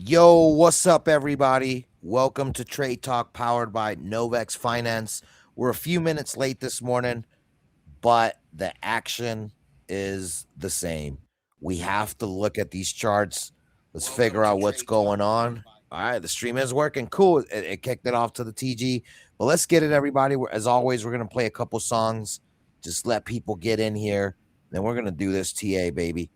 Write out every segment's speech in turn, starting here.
Yo, what's up, everybody? Welcome to Trade Talk powered by Novex Finance. We're a few minutes late this morning, but the action is the same. We have to look at these charts. Let's figure out what's going on. All right, the stream is working. Cool. It kicked it off to the TG. But let's get it, everybody. As always, we're going to play a couple songs. Just let people get in here. Then we're going to do this TA, baby.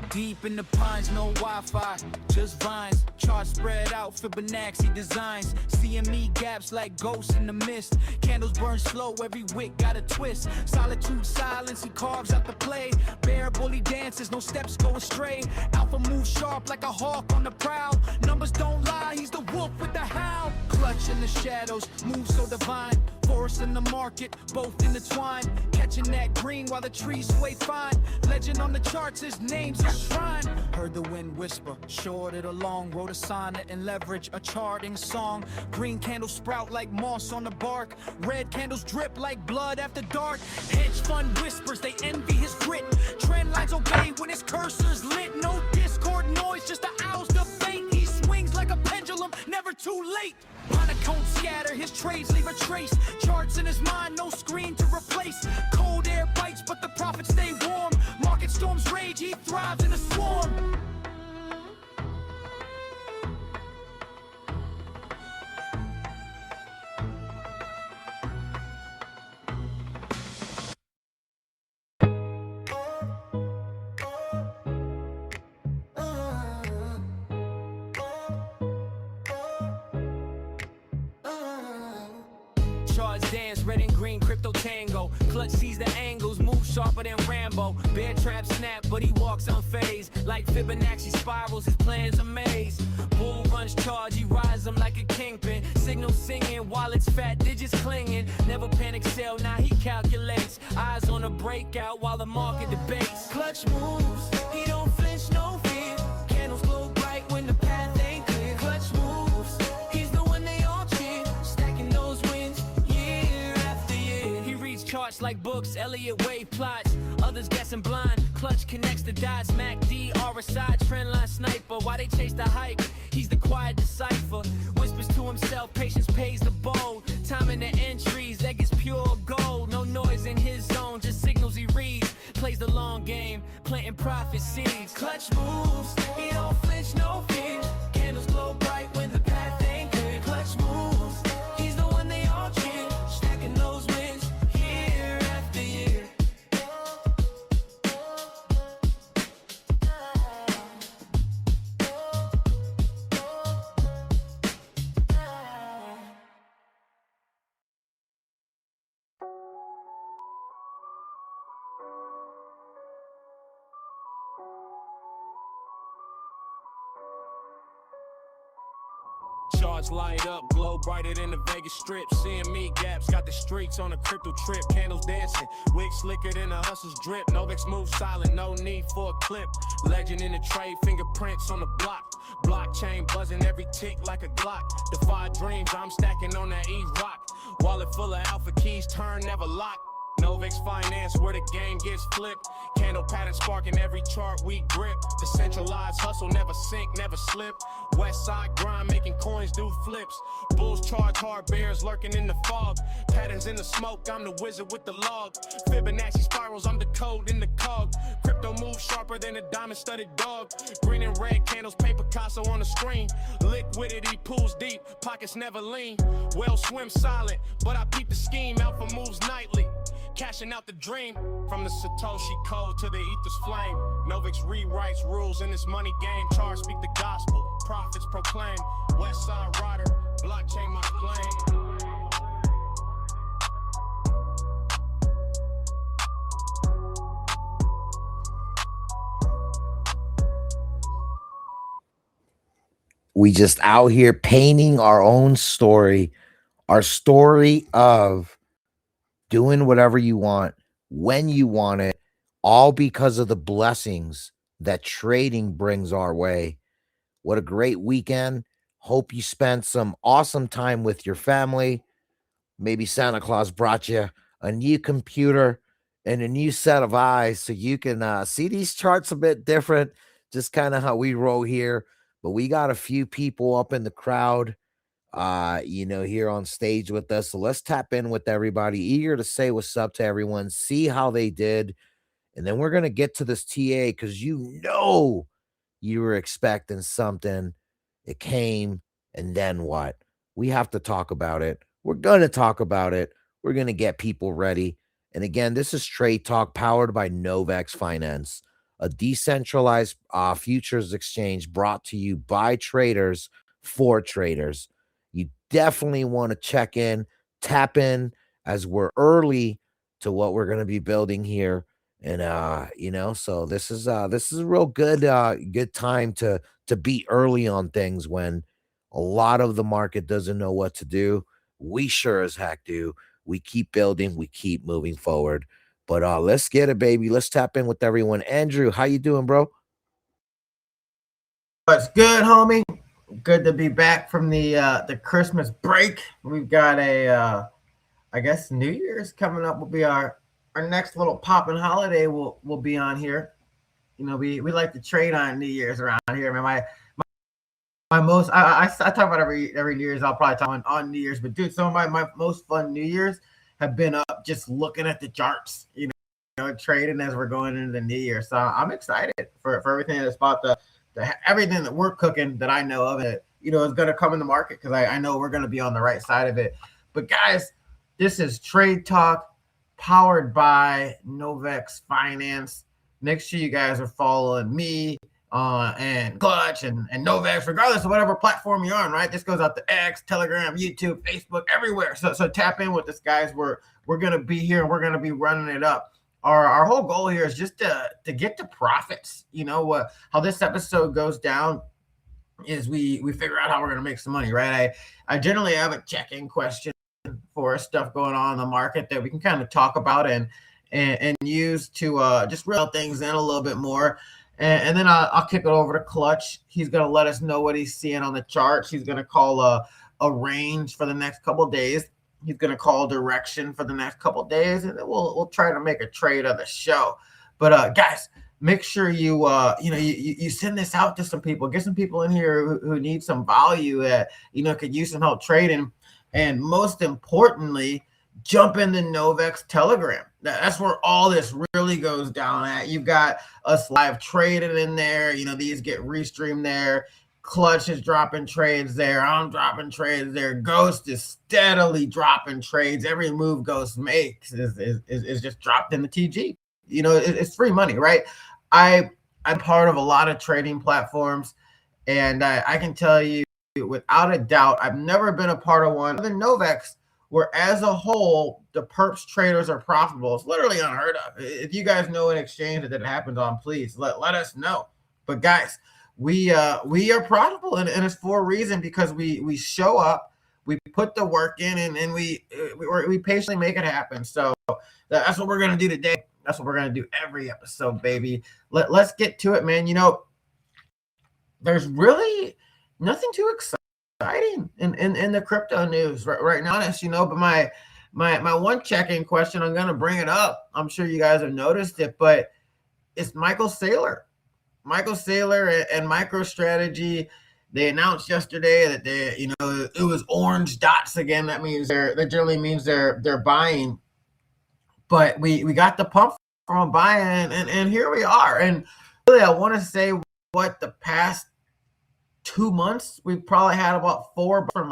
Deep in the pines, no Wi-Fi, just vines. Charts spread out, Fibonacci designs. CME gaps like ghosts in the mist. Candles burn slow, every wick got a twist. Solitude, silence, he carves out the play. Bear bully dances, no steps go astray. Alpha moves sharp like a hawk on the prowl. Numbers don't lie, he's the wolf with the howl. Clutch in the shadows, move so divine. Forest in the market, both intertwined. Catching that green while the trees sway fine. Legend on the charts, his name's a shrine. Heard the wind whisper, short it along. Wrote a sonnet and leverage a charting song. Green candles sprout like moss on the bark. Red candles drip like blood after dark. Hedge fund whispers, they envy his grit. Trend lines obey when his cursor's lit. No discord noise, just the owl's debate. He swings like a pendulum, never too late. Monotone scatter, his trades leave a trace. Charts in his mind, no screen to replace. Cold air bites, but the profits stay warm. Market storms rage, he thrives in a swarm. Charts dance, red and green, crypto tango. Clutch sees the angles, move sharper than Rambo. Bear trap snap, but he walks unfazed. Like Fibonacci spirals, his plans a maze. Bull runs charge, he rides them like a kingpin. Signal singing, wallets fat, digits clinging. Never panic sell, now he calculates. Eyes on a breakout while the market debates. Clutch moves, he don't flinch, no fear. Candles glow bright when the path ain't clear. Clutch moves, he's the one they all cheer. Stacking those wins year after year. He reads charts like books, Elliott Wave plots. Others guessing blind, Clutch connects the dots. MACD, RSI, trendline sniper. Why they chase the hype? He's the quiet decipher. Whispers to himself, patience pays the bold. Time in the entries, that gets pure gold. No noise in his zone, just signals he reads. Plays the long game, planting profit seeds. Clutch moves, he don't flinch, no fear. Candles glow bright when the path ain't clear. Clutch moves, he's the one they all cheer. Stacking those wins year after year. Charts light up, glow brighter than the Vegas Strip. CME gaps, got the streets on a crypto trip. Candles dancing, wigs slicker than a hustle's drip. Novex moves silent, no need for a clip. Legend in the trade, fingerprints on the block. Blockchain buzzing every tick like a Glock. Defy dreams, I'm stacking on that E-Rock. Wallet full of alpha keys, turn never lock. Novex Finance, where the game gets flipped. Candle pattern sparking every chart we grip. Decentralized hustle, never sink, never slip. West side grind, making coins do flips. Bulls charge hard, bears lurking in the fog. Patterns in the smoke, I'm the wizard with the log. Fibonacci spirals, I'm the code in the cog. Crypto moves sharper than a diamond-studded dog. Green and red candles, paint Picasso on the screen. Liquidity pools deep, pockets never lean. Well swim silent, but I peep the scheme. Alpha moves nightly. Cashing out the dream. From the Satoshi code to the ether's flame. Novex rewrites rules in this money game. Charts speak the gospel, prophets proclaim. West side rider, blockchain my flame. We just out here painting our own story, our story of doing whatever you want, when you want it, all because of the blessings that trading brings our way. What a great weekend. Hope you spent some awesome time with your family. Maybe Santa Claus brought you a new computer and a new set of eyes so you can see these charts a bit different, just kind of how we roll here. But we got a few people up in the crowd, here on stage with us. So let's tap in with everybody. Eager to say what's up to everyone, see how they did. And then we're going to get to this TA because you were expecting something. It came, and then what? We have to talk about it. We're going to talk about it. We're going to get people ready. And again, this is Trade Talk powered by Novex Finance, a decentralized futures exchange brought to you by traders for traders. You definitely want to check in, tap in as we're early to what we're going to be building here. And so this is a real good time to be early on things when a lot of the market doesn't know what to do. We sure as heck do. We keep building, we keep moving forward. But let's get it, baby. Let's tap in with everyone. Andrew, how you doing, bro? What's good, homie? Good to be back from the Christmas break. We've got I guess New Year's coming up will be our next little poppin' holiday. Will be on here. You know, we like to trade on New Year's around here. Man, my most I talk about every New Year's. I'll probably talk on New Year's, but dude, some of my most fun New Year's have been up just looking at the charts. Trading as we're going into the New Year. So I'm excited for everything that's about everything that we're cooking that I know of it, is going to come in the market because I know we're going to be on the right side of it. But guys, this is Trade Talk powered by Novex Finance. Make sure you guys are following me and Clutch and Novex, regardless of whatever platform you're on, right? This goes out to X, Telegram, YouTube, Facebook, everywhere. So tap in with us, guys. We're going to be here and we're going to be running it up. Our whole goal here is just to get to profits. How this episode goes down is we figure out how we're going to make some money, right? I generally have a check-in question for stuff going on in the market that we can kind of talk about and use to just reel things in a little bit more. And then I'll kick it over to Clutch. He's going to let us know what he's seeing on the charts. He's going to call a range for the next couple of days. He's going to call direction for the next couple of days, and then we'll try to make a trade of the show. But guys, make sure you send this out to some people. Get some people in here who need some value that could use some help trading, and most importantly, jump into Novex Telegram. That's where all this really goes down at. You've got us live trading in there. These get restreamed there. Clutch is dropping trades there. I'm dropping trades there. Ghost is steadily dropping trades. Every move Ghost makes is just dropped in the TG. It's free money, right? I'm part of a lot of trading platforms, and I can tell you without a doubt, I've never been a part of one other than Novex, where as a whole, the perps traders are profitable. It's literally unheard of. If you guys know an exchange that happens on, please let us know. But guys, we are profitable, and it's for a reason, because we show up, we put the work in, and we patiently make it happen. So that's what we're going to do today. That's what we're going to do every episode, baby. Let's get to it, man. There's really nothing too exciting in the crypto news right now, honest, but my one check-in question, I'm going to bring it up. I'm sure you guys have noticed it, but it's Michael Saylor and MicroStrategy. They announced yesterday that it was orange dots again. That means that generally means they're buying. But we got the pump from buying, and here we are. And really, I want to say the past 2 months we've probably had about 4 from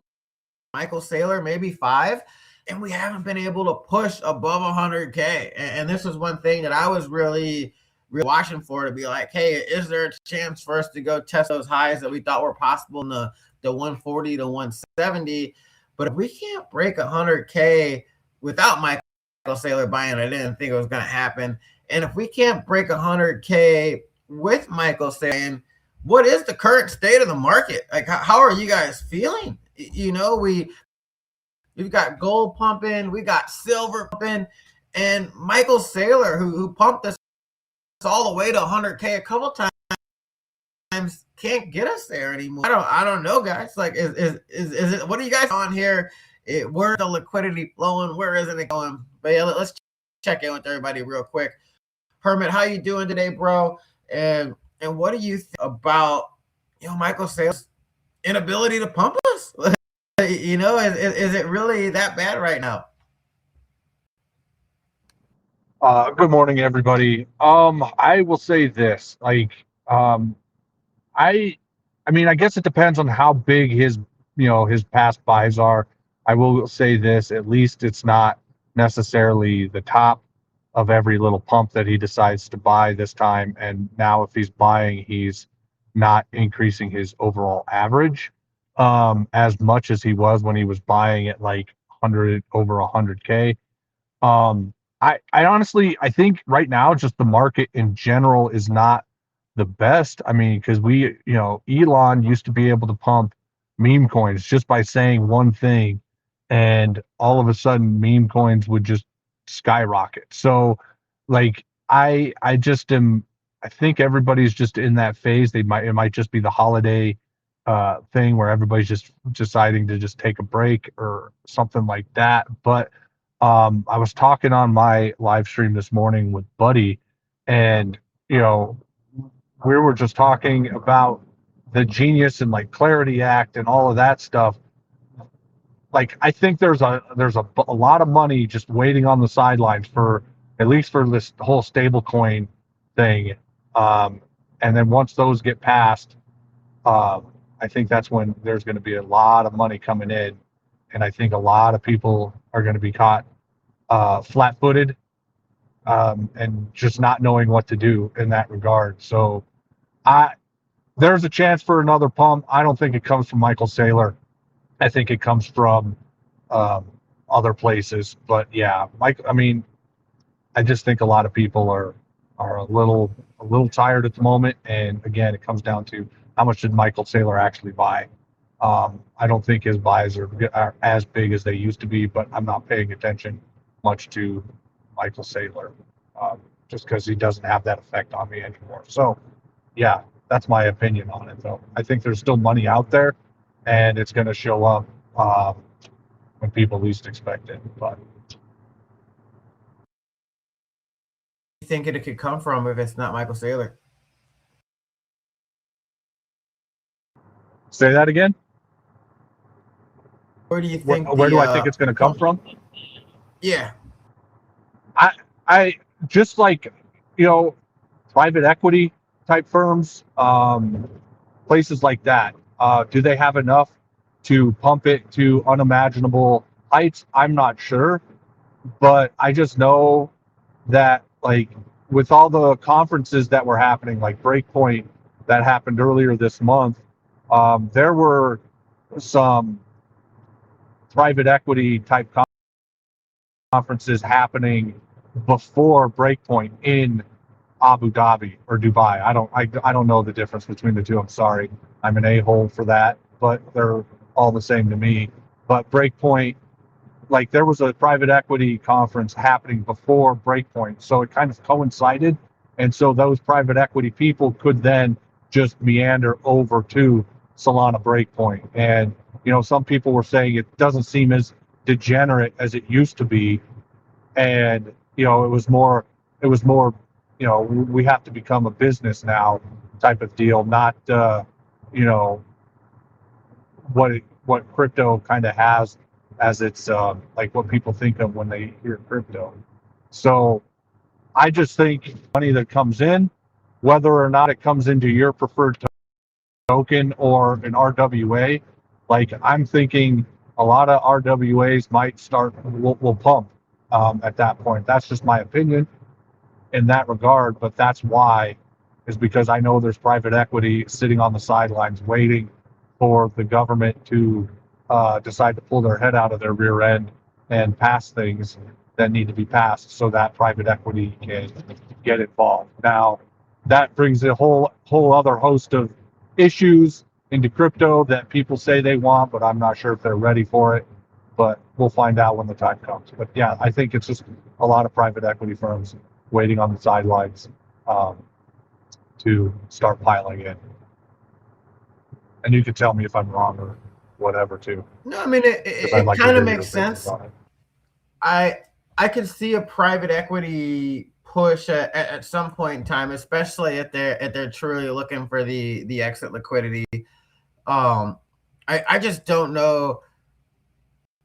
Michael Saylor, maybe 5, and we haven't been able to push above 100K. And this is one thing that I was really watching for, to be like, hey, is there a chance for us to go test those highs that we thought were possible in the 140 to 170? But if we can't break 100K without Michael Saylor buying it, I didn't think it was going to happen. And if we can't break 100K with Michael Saylor, what is the current state of the market? Like, how are you guys feeling? We've got gold pumping, we got silver pumping, and Michael Saylor, who pumped us all the way to 100K a couple times, can't get us there anymore. I don't know, guys. Like, is it? What are you guys on here? Where's the liquidity flowing? Where isn't it going? But yeah, let's check in with everybody real quick. Hermit, how you doing today, bro? And what do you think about Michael Saylor's inability to pump us? Is it really that bad right now? Good morning, everybody. I will say this, I mean, I guess it depends on how big his past buys are. I will say this, at least it's not necessarily the top of every little pump that he decides to buy this time. And now if he's buying, he's not increasing his overall average, as much as he was when he was buying at like 100, over 100K. I honestly, I think right now, just the market in general is not the best. I mean, because Elon used to be able to pump meme coins just by saying one thing, and all of a sudden meme coins would just skyrocket. So, like, I just am, I think everybody's just in that phase. It might just be the holiday thing where everybody's just deciding to just take a break or something like that. But I was talking on my live stream this morning with Buddy, and we were just talking about the Genius and like Clarity Act and all of that stuff. Like, I think there's a lot of money just waiting on the sidelines for, at least for this whole stablecoin thing. And then once those get passed, I think that's when there's going to be a lot of money coming in, and I think a lot of people are going to be caught flat-footed, and just not knowing what to do in that regard. So there's a chance for another pump. I don't think it comes from Michael Saylor. I think it comes from other places. But yeah, I mean, I just think a lot of people are a little tired at the moment. And again, it comes down to how much did Michael Saylor actually buy. I don't think his buys are as big as they used to be, but I'm not paying attention much to Michael Saylor, just because he doesn't have that effect on me anymore. So yeah, that's my opinion on it, though. I think there's still money out there, and it's going to show up when people least expect it. But You think it could come from if it's not Michael Saylor? say that again. Where do you think? Where do I think it's going to come from? Yeah. I just like, private equity type firms, places like that. Do they have enough to pump it to unimaginable heights? I'm not sure, but I just know that, like, with all the conferences that were happening, like Breakpoint that happened earlier this month, there were some private equity type conferences happening before Breakpoint in Abu Dhabi or Dubai. I don't know the difference between the two. I'm sorry. I'm an a-hole for that, but they're all the same to me. But Breakpoint, like, there was a private equity conference happening before Breakpoint, so it kind of coincided. And so those private equity people could then just meander over to Solana Breakpoint. And, some people were saying it doesn't seem as degenerate as it used to be. And, it was more, we have to become a business now type of deal, not, what crypto kind of has as its, like, what people think of when they hear crypto. So I just think money that comes in, whether or not it comes into your preferred token or an RWA, like, I'm thinking a lot of RWAs might will pump at that point. That's just my opinion in that regard, but that's why, is because I know there's private equity sitting on the sidelines waiting for the government to decide to pull their head out of their rear end and pass things that need to be passed so that private equity can get involved. Now, that brings a whole other host of issues into crypto that people say they want, but I'm not sure if they're ready for it. But we'll find out when the time comes. But yeah, I think it's just a lot of private equity firms waiting on the sidelines to start piling in. And you can tell me if I'm wrong or whatever too, No, I mean because I'd it like to kind of hear your makes opinions sense. on it. I could see a private equity push at some point in time, especially if they're truly looking for the exit liquidity. I just don't know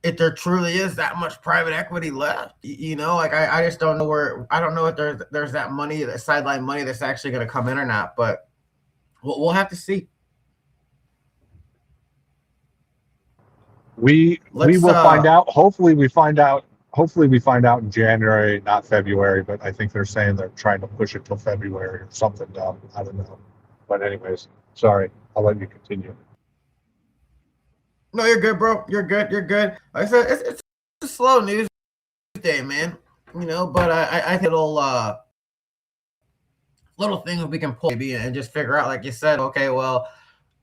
if there truly is that much private equity left. You know, like I just don't know where. I don't know if there's that money, that sideline money that's actually going to come in or not. But we'll have to see. We Let's will find out. Hopefully we find out in January, not February, but I think they're saying they're trying to push it till February or something dumb. I don't know. But anyways, sorry, I'll let you continue. No, you're good, bro. You're good. You're good. Like I said, it's a slow news day, man. You know, but I think little things we can pull maybe and just figure out, like you said, okay, well,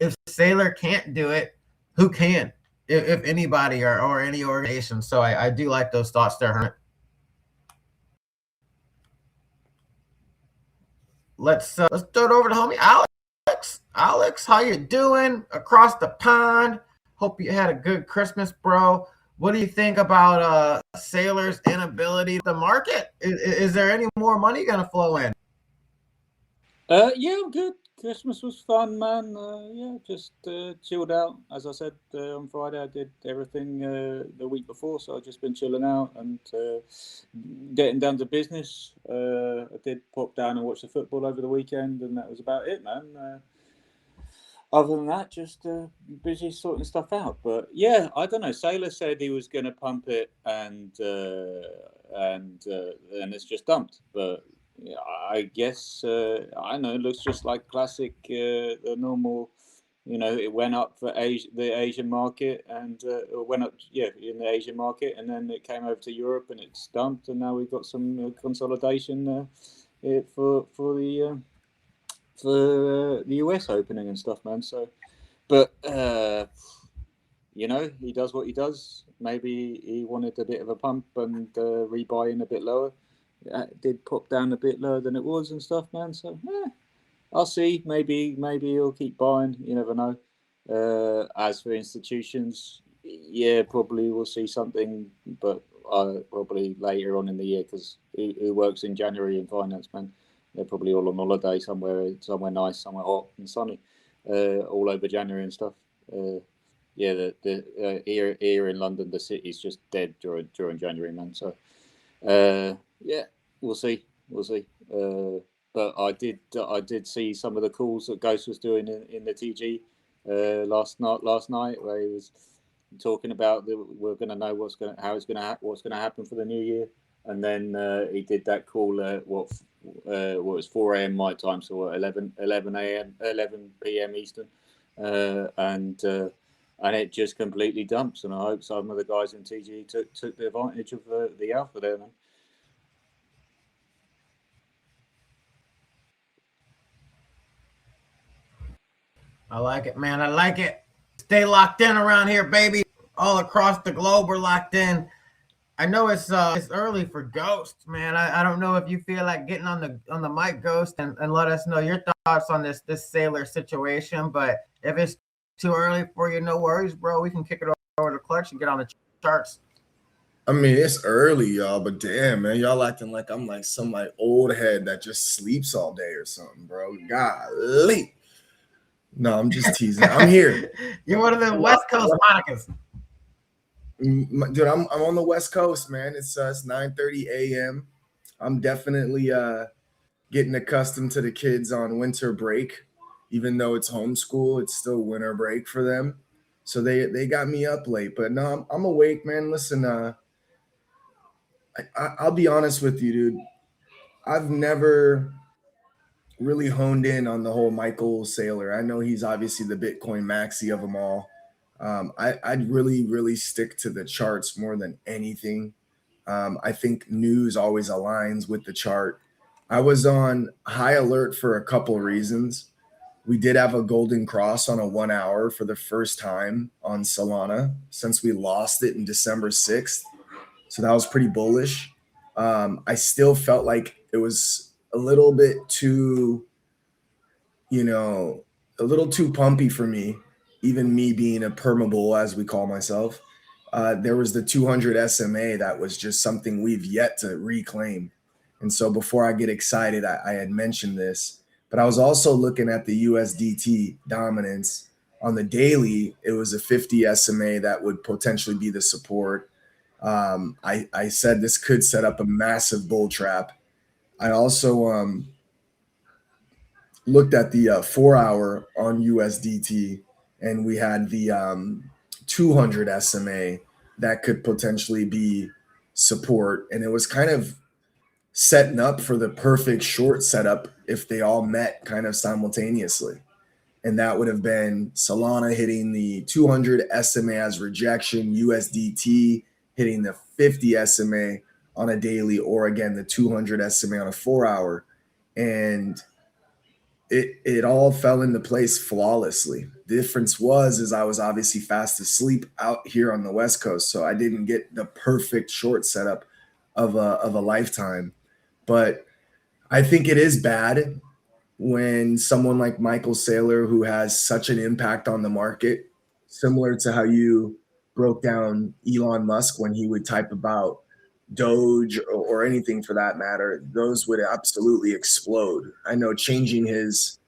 if Sailor can't do it, who can? If anybody or any organization. So I do like those thoughts there, Hermit. Let's throw it over to homie Alex. Alex, how you doing across the pond? Hope you had a good Christmas, bro. What do you think about Sailor's inability to market? Is there any more money going to flow in? Yeah, I'm good. Christmas was fun, man. Yeah, just chilled out. As I said on Friday, I did everything the week before, so I've just been chilling out and getting down to business. I did pop down and watch the football over the weekend, and that was about it, man. Other than that, just busy sorting stuff out. But yeah, I don't know. Sailor said he was going to pump it, and it's just dumped. But yeah, I guess I know. It looks just like classic, the normal. You know, it went up for the Asian market, and it went up, in the Asian market, and then it came over to Europe, and it's dumped, and now we've got some consolidation for the US opening and stuff, man. So, but you know, he does what he does. Maybe he wanted a bit of a pump and rebuy in a bit lower. It did pop down a bit lower than it was and stuff, man. So, I'll see. Maybe he'll keep buying. You never know. As for institutions, yeah, probably we'll see something, but probably later on in the year, because who works in January in finance, man? They're probably all on holiday somewhere nice, somewhere hot and sunny, all over January and stuff. Here in London, the city's just dead during January, man. So, yeah, we'll see. But I did see some of the calls that Ghost was doing in the TG last night, where he was talking about we're going to know what's going to happen for the new year, and then he did that call what was 4 a.m. my time, so 11 p.m. Eastern, and it just completely dumps. And I hope some of the guys in TG took the advantage of the alpha there, man. I like it, man. I like it. Stay locked in around here, baby. All across the globe, we're locked in. I know it's early for Ghost, man. I don't know if you feel like getting on the mic, Ghost, and let us know your thoughts on this Sailor situation. But if it's too early for you, no worries, bro. We can kick it over to Clutch and get on the charts. I mean, it's early, y'all, but damn, man, y'all acting like I'm like some like old head that just sleeps all day or something, bro. Golly. No, I'm just teasing. I'm here. You're one of them West Coast Monicas. Dude, I'm on the West Coast, man. It's 9:30 a.m. I'm definitely getting accustomed to the kids on winter break. Even though it's homeschool, it's still winter break for them. So they got me up late. But no, I'm awake, man. Listen, I'll be honest with you, dude. I've never really honed in on the whole Michael Saylor. I know he's obviously the Bitcoin maxi of them all. I'd really, really stick to the charts more than anything. I think news always aligns with the chart. I was on high alert for a couple of reasons. We did have a golden cross on a 1 hour for the first time on Solana since we lost it in December 6th. So that was pretty bullish. I still felt like it was a little bit too, a little too pumpy for me, even me being a permabull, as we call myself. There was the 200 SMA that was just something we've yet to reclaim. And so before I get excited, I had mentioned this, but I was also looking at the USDT dominance on the daily. It was a 50 SMA that would potentially be the support. I said this could set up a massive bull trap. I also looked at the 4 hour on USDT, and we had the 200 SMA that could potentially be support. And it was kind of setting up for the perfect short setup if they all met kind of simultaneously. And that would have been Solana hitting the 200 SMA as rejection, USDT hitting the 50 SMA on a daily, or again, the 200 SMA on a 4 hour. And it all fell into place flawlessly. The difference is I was obviously fast asleep out here on the West Coast, so I didn't get the perfect short setup of a lifetime. But I think it is bad when someone like Michael Saylor, who has such an impact on the market, similar to how you broke down Elon Musk when he would type about Doge or anything for that matter, those would absolutely explode. I know changing his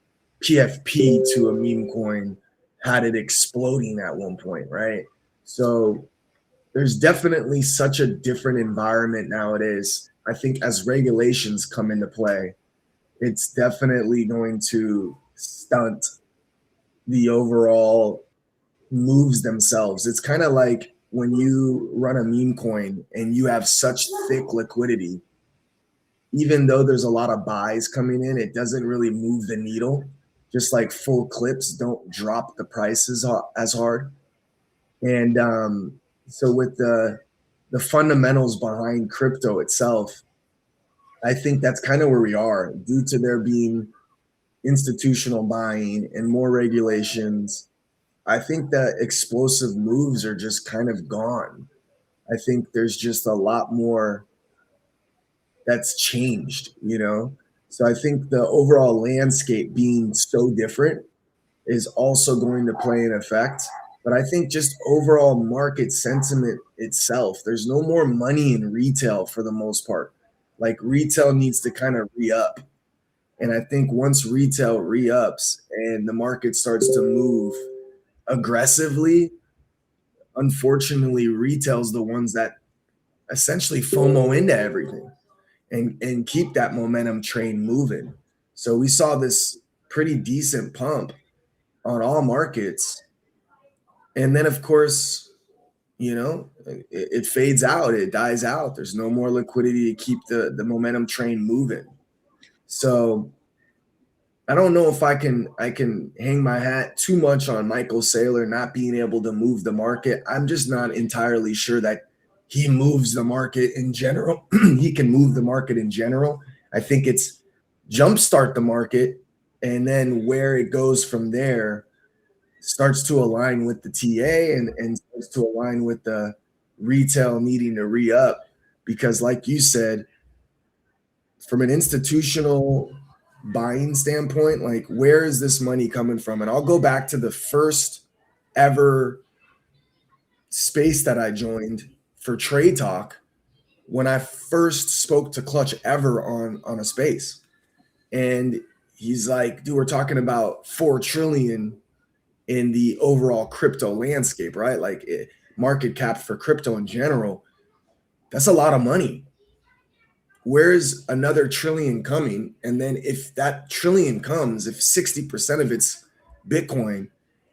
PFP to a meme coin had it exploding at one point, right? So there's definitely such a different environment nowadays. I think as regulations come into play, it's definitely going to stunt the overall moves themselves. It's kind of like when you run a meme coin and you have such thick liquidity, even though there's a lot of buys coming in, it doesn't really move the needle. Just like full clips don't drop the prices as hard. And so with the fundamentals behind crypto itself, I think that's kind of where we are, due to there being institutional buying and more regulations. I think that explosive moves are just kind of gone. I think there's just a lot more that's changed. So I think the overall landscape being so different is also going to play an effect. But I think just overall market sentiment itself, there's no more money in retail for the most part. Like retail needs to kind of re-up. And I think once retail re-ups and the market starts to move aggressively, unfortunately, retail's the ones that essentially FOMO into everything and keep that momentum train moving. So we saw this pretty decent pump on all markets. And then, of course, it fades out, it dies out. There's no more liquidity to keep the momentum train moving. So I don't know if I can hang my hat too much on Michael Saylor not being able to move the market. I'm just not entirely sure that he moves the market in general. He can move the market in general. I think it's jumpstart the market, and then where it goes from there starts to align with the TA and starts to align with the retail needing to re-up. Because like you said, from an institutional buying standpoint, like where is this money coming from? And I'll go back to the first ever space that I joined for Trade Talk when I first spoke to Clutch ever on a space. And he's like, dude, we're talking about 4 trillion in the overall crypto landscape, right? Like market cap for crypto in general. That's a lot of money. Where's another trillion coming? And then if that trillion comes, if 60% of it's Bitcoin,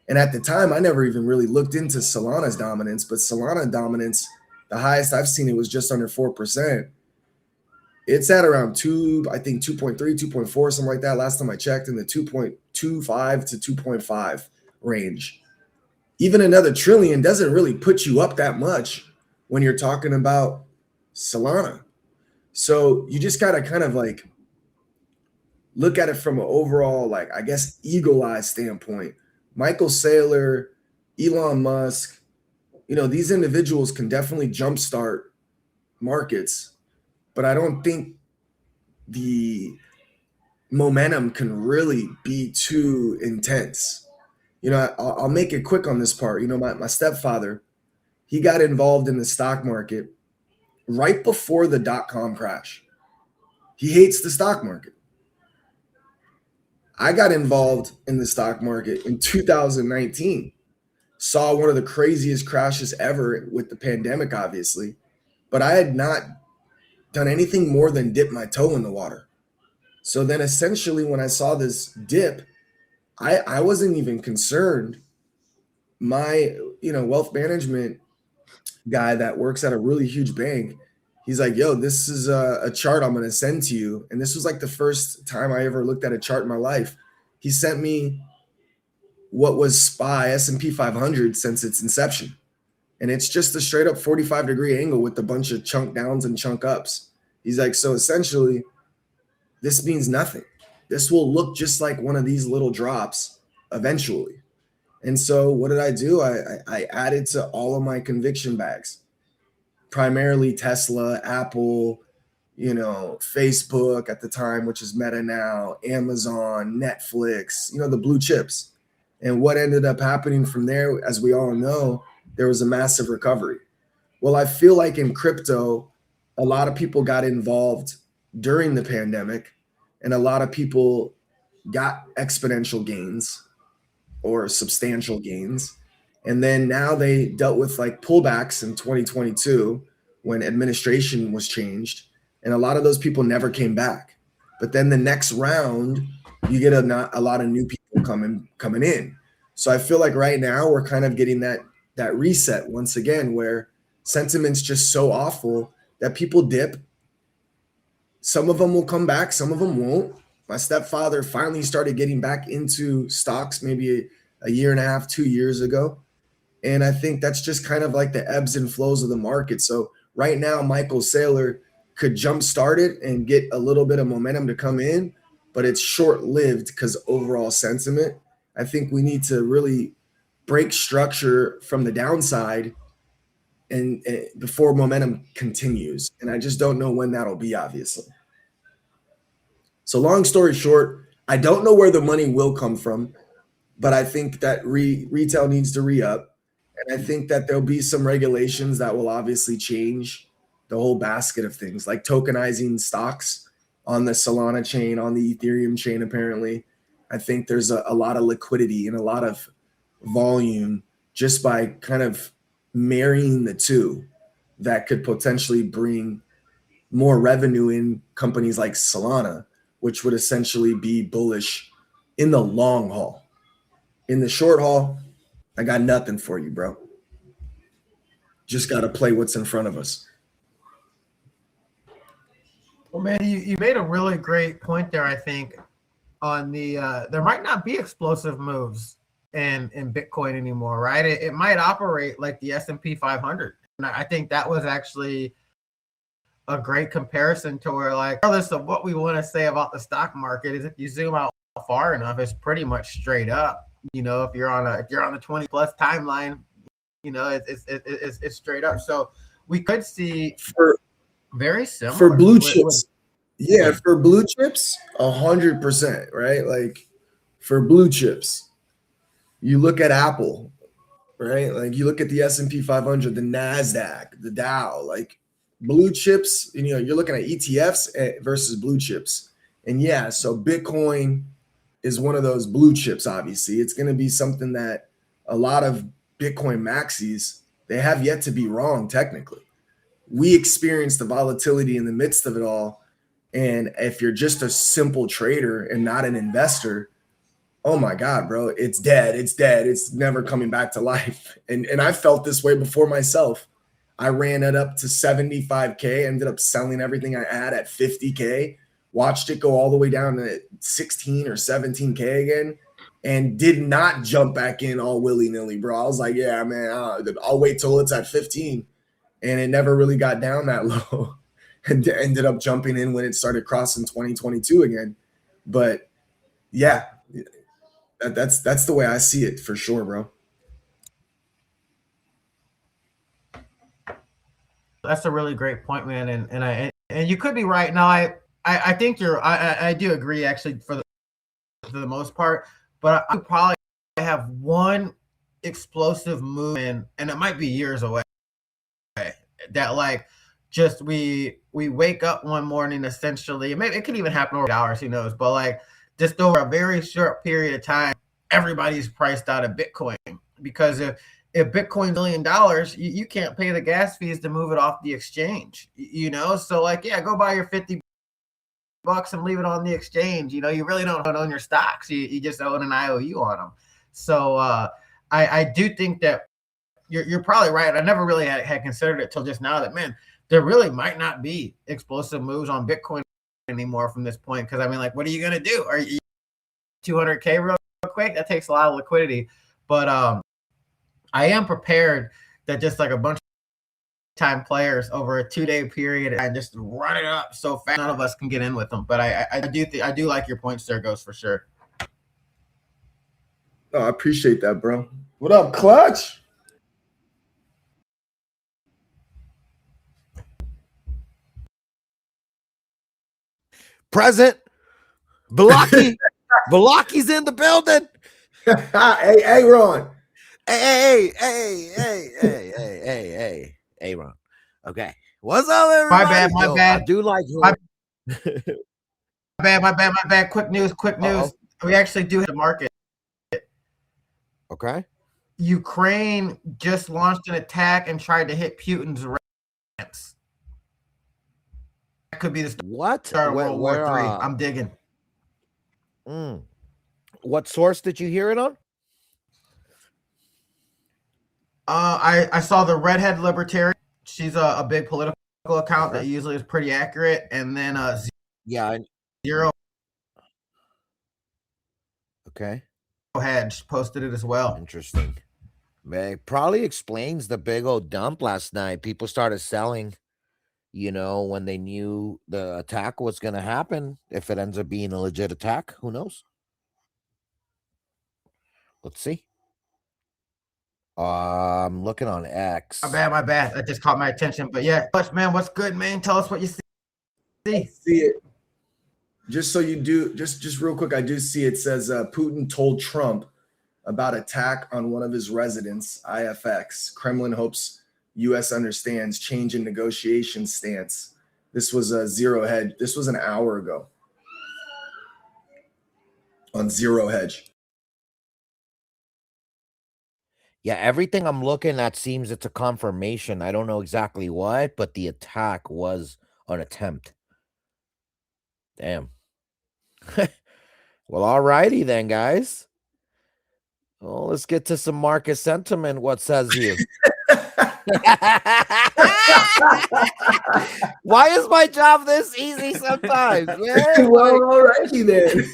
and at the time I never even really looked into Solana's dominance, but Solana dominance, the highest I've seen it was just under 4%. It's at around 2.3, 2.4, something like that. Last time I checked, in the 2.25 to 2.5 range. Even another trillion doesn't really put you up that much when you're talking about Solana. So you just got to kind of like look at it from an overall, like, I guess, eagle-eye standpoint. Michael Saylor, Elon Musk, these individuals can definitely jumpstart markets, but I don't think the momentum can really be too intense. I'll make it quick on this part. My stepfather, he got involved in the stock market right before the dot-com crash. He hates the stock market. I got involved in the stock market in 2019, saw one of the craziest crashes ever with the pandemic, obviously, but I had not done anything more than dip my toe in the water. So then essentially when I saw this dip, I wasn't even concerned. My, wealth management guy that works at a really huge bank, he's like, yo, this is a chart I'm going to send to you. And this was like the first time I ever looked at a chart in my life. He sent me what was SPY S&P 500 since its inception. And it's just a straight up 45-degree angle with a bunch of chunk downs and chunk ups. He's like, so essentially, this means nothing. This will look just like one of these little drops eventually. And so what did I do? I added to all of my conviction bags, primarily Tesla, Apple, Facebook at the time, which is Meta now, Amazon, Netflix, the blue chips. And what ended up happening from there, as we all know, there was a massive recovery. Well, I feel like in crypto, a lot of people got involved during the pandemic, and a lot of people got exponential gains or substantial gains. And then now they dealt with like pullbacks in 2022 when administration was changed, and a lot of those people never came back. But then the next round, you get a lot of new people coming in. So I feel like right now we're kind of getting that reset once again, where sentiment's just so awful that people dip. Some of them will come back, some of them won't. My stepfather finally started getting back into stocks maybe a year and a half, 2 years ago. And I think that's just kind of like the ebbs and flows of the market. So right now, Michael Saylor could jumpstart it and get a little bit of momentum to come in, but it's short-lived because overall sentiment. I think we need to really break structure from the downside and before momentum continues. And I just don't know when that'll be, obviously. So long story short, I don't know where the money will come from, but I think that retail needs to re-up. And I think that there'll be some regulations that will obviously change the whole basket of things, like tokenizing stocks on the Solana chain, on the Ethereum chain, apparently. I think there's a lot of liquidity and a lot of volume just by kind of marrying the two that could potentially bring more revenue in companies like Solana, which would essentially be bullish in the long haul. In the short haul, I got nothing for you, bro. Just got to play what's in front of us. Well, man, you made a really great point there, I think, on the there might not be explosive moves in Bitcoin anymore, right? It might operate like the S&P 500. And I think that was actually a great comparison to where, like, regardless of what we want to say about the stock market, is if you zoom out far enough, it's pretty much straight up. If you're on the 20 plus timeline, it's straight up. So we could see very similar for blue chips. Yeah, for blue chips, 100%, right? Like for blue chips, you look at Apple, right? Like you look at the S&P 500, the NASDAQ, the Dow, like blue chips, you're looking at ETFs versus blue chips. And yeah, so Bitcoin is one of those blue chips, obviously. It's going to be something that a lot of Bitcoin maxis, they have yet to be wrong technically. We experience the volatility in the midst of it all. And if you're just a simple trader and not an investor, oh my God, bro, it's dead. It's dead. It's never coming back to life. And I felt this way before myself. I ran it up to 75K, ended up selling everything I had at 50K, watched it go all the way down to 16 or 17K again, and did not jump back in all willy-nilly, bro. I was like, yeah, man, I'll wait till it's at 15. And it never really got down that low. And ended up jumping in when it started crossing 2022 again. But yeah, that's the way I see it for sure, bro. That's a really great point, man. And you could be right. Now I think I do agree actually for the most part, but I would probably have one explosive movement, and it might be years away, that like just we wake up one morning essentially, maybe it could even happen over hours, who knows, but like just over a very short period of time, everybody's priced out of Bitcoin. Because if Bitcoin's $1 million, you can't pay the gas fees to move it off the exchange, so like, yeah, go buy your $50 and leave it on the exchange. You really don't own your stocks, you just own an IOU on them. So I do think that you're probably right. I never really had considered it till just now that, man, there really might not be explosive moves on Bitcoin anymore from this point. Because I mean, like, what are you gonna do? Are you 200K real quick? That takes a lot of liquidity. But I am prepared that just like a bunch of time players over a 2-day period and just run it up so fast, none of us can get in with them. But I do like your points there, Ghost, for sure. Oh, I appreciate that, bro. What up, Clutch? Present. Balaki. Balaki's in the building. Hey, Ron. Hey, Ron. Okay. What's up, everybody? My bad. I do like my bad. Quick news. We actually do hit the market. Okay. Ukraine just launched an attack and tried to hit Putin's rents. That could be the start of World War III. I'm digging. What source did you hear it on? I saw the Redhead Libertarian. She's a big political account that usually is pretty accurate, and then Zero. Okay. Hedge posted it as well. Interesting. It probably explains the big old dump last night. People started selling, when they knew the attack was going to happen. If it ends up being a legit attack, who knows? Let's see. I'm looking on X. My bad. That just caught my attention. But yeah, man, what's good, man? Tell us what you see. I see it. Just so you do, just real quick, I do see it says Putin told Trump about attack on one of his residents, IFX. Kremlin hopes U.S. understands change in negotiation stance. This was a Zero Hedge. This was an hour ago on Zero Hedge. Yeah, everything I'm looking at seems it's a confirmation. I don't know exactly what, but the attack was an attempt. Damn. Well, alrighty then, guys. Well, let's get to some market sentiment. What says you? Why is my job this easy sometimes? Man? Well, alrighty then.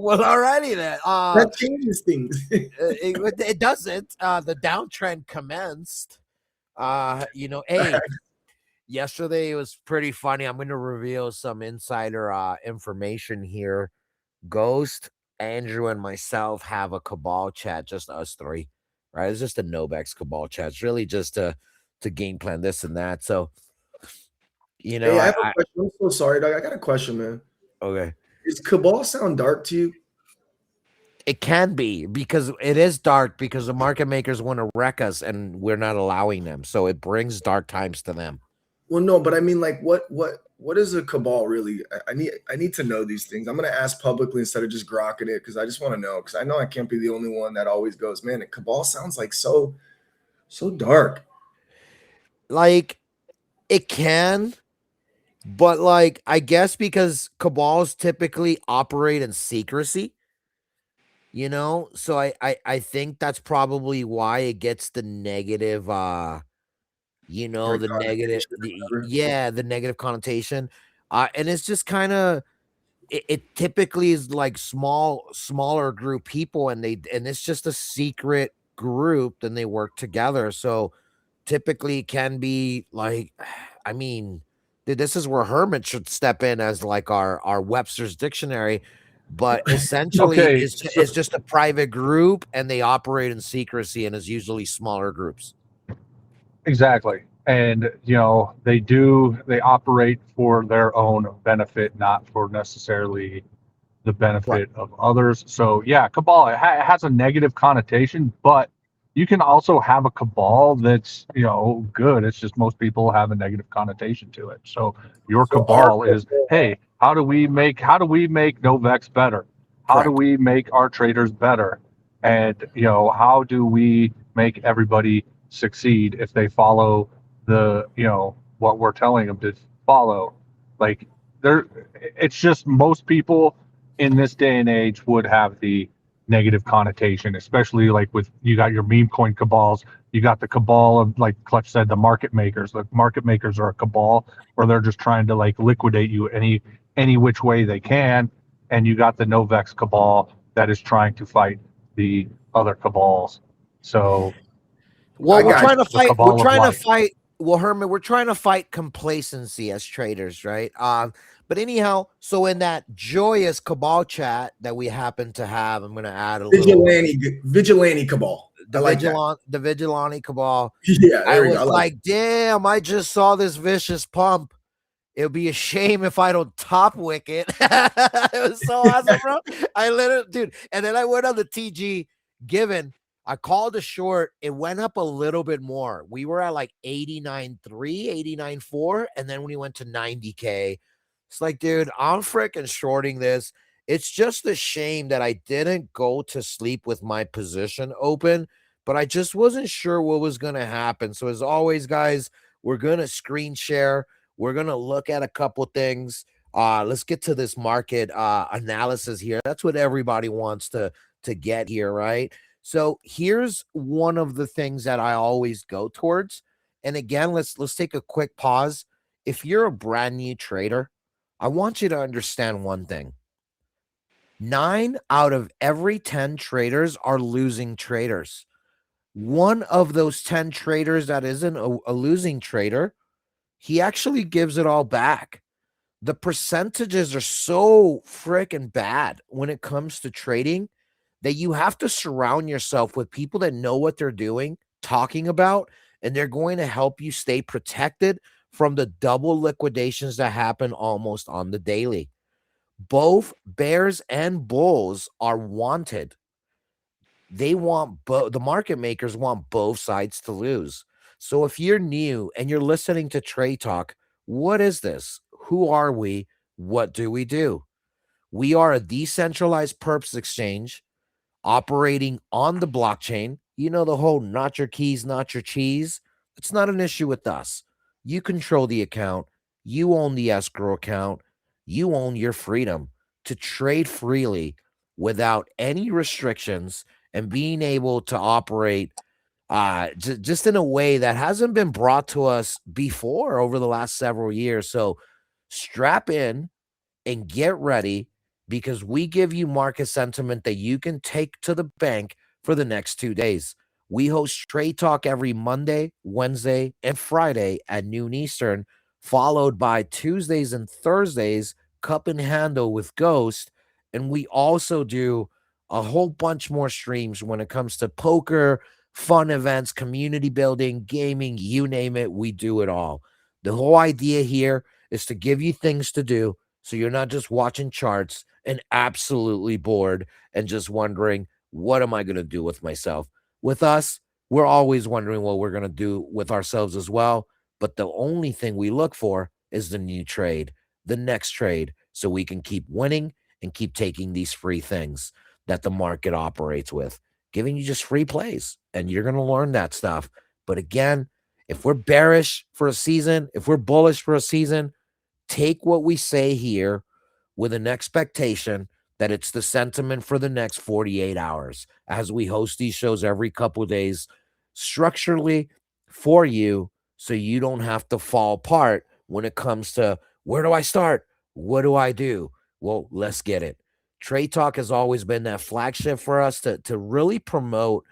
Well, alrighty then. That changes things. It doesn't. The downtrend commenced. Hey, yesterday it was pretty funny. I'm going to reveal some insider information here. Ghost, Andrew, and myself have a cabal chat, just us three, right? It's just a Nobex cabal chat. It's really just to game plan this and that. So, Hey, I have a question. I'm so sorry, dog. I got a question, man. Okay. Does cabal sound dark to you? It can be, because it is dark, because the market makers want to wreck us and we're not allowing them. So it brings dark times to them. Well, no, but I mean, like, what is a cabal really? I need to know these things. I'm gonna ask publicly instead of just grokking it, because I just want to know, because I know I can't be the only one that always goes, man, a cabal sounds like so dark. Like, it can, but like, I guess because cabals typically operate in secrecy, so I think that's probably why it gets the negative the negative connotation. And it's just kind of, it typically is like smaller group people, and it's just a secret group, and they work together. So typically it can be like, I mean, this is where Hermit should step in as like our Webster's dictionary. But essentially, it's just a private group, and they operate in secrecy, and is usually smaller groups. Exactly. and they operate for their own benefit, not for necessarily the Right. benefit of others. So yeah, cabal, it has a negative connotation, but you can also have a cabal that's good. It's just most people have a negative connotation to it. So your So our cabal is, hey, how do we make Novex better? How do Correct. we make our traders better? And how do we make everybody succeed if they follow the what we're telling them to follow? Like there, it's just most people in this day and age would have the negative connotation, especially like with you got your meme coin cabals, you got the cabal of, like Clutch said, the market makers. The market makers are a cabal where they're just trying to like liquidate you any which way they can, and you got the Novex cabal that is trying to fight the other cabals. So Well, I we're got trying to the fight. We're cabal of trying to life. fight. Well, Herman, we're trying to fight complacency as traders, right? But anyhow, so in that joyous cabal chat that we happen to have, I'm going to add a little vigilante cabal. I like that. the vigilante cabal. Yeah, I there we go. was like, damn, I just saw this vicious pump. It would be a shame if I don't top wicket. It was so awesome, bro. I literally, dude. And then I went on the TG given. I called a short. It went up a little bit more. We were at like 89.3, 89.4. And then when we went to 90K, it's like, dude, I'm freaking shorting this. It's just a shame that I didn't go to sleep with my position open, but I just wasn't sure what was going to happen. So, as always, guys, we're going to screen share. We're going to look at a couple things. Let's get to this market analysis here. That's what everybody wants to get here, right? So here's one of the things that I always go towards. And again, let's take a quick pause. If you're a brand new trader, I want you to understand one thing. 9 out of every 10 traders are losing traders. One of those 10 traders that isn't a losing trader, he actually gives it all back. The percentages are so freaking bad when it comes to trading that you have to surround yourself with people that know what they're doing, talking about, and they're going to help you stay protected from the double liquidations that happen almost on the daily. Both bears and bulls are wanted. They want both. The market makers want both sides to lose. So if you're new and you're listening to Trade Talk, what is this? Who are we? What do we do? We are a decentralized perps exchange operating on the blockchain. You know, the whole not your keys, not your cheese. It's not an issue with us. You control the account. You own the escrow account. You own your freedom to trade freely without any restrictions and being able to operate just in a way that hasn't been brought to us before over the last several years. So strap in and get ready because we give you market sentiment that you can take to the bank for the next 2 days. We host Trade Talk every Monday, Wednesday, and Friday at noon Eastern, followed by Tuesdays and Thursdays, Cup and Handle with Ghost. And we also do a whole bunch more streams when it comes to poker, fun events, community building, gaming, you name it, we do it all. The whole idea here is to give you things to do so you're not just watching charts and absolutely bored and just wondering, what am I going to do with myself? With us, we're always wondering what we're going to do with ourselves as well. But the only thing we look for is the new trade, the next trade, so we can keep winning and keep taking these free things that the market operates with, giving you just free plays. And you're going to learn that stuff. But again, if we're bearish for a season, if we're bullish for a season, take what we say here with an expectation that it's the sentiment for the next 48 hours as we host these shows every couple of days structurally for you so you don't have to fall apart when it comes to where do I start? What do I do? Well, let's get it. Trade Talk has always been that flagship for us to really promote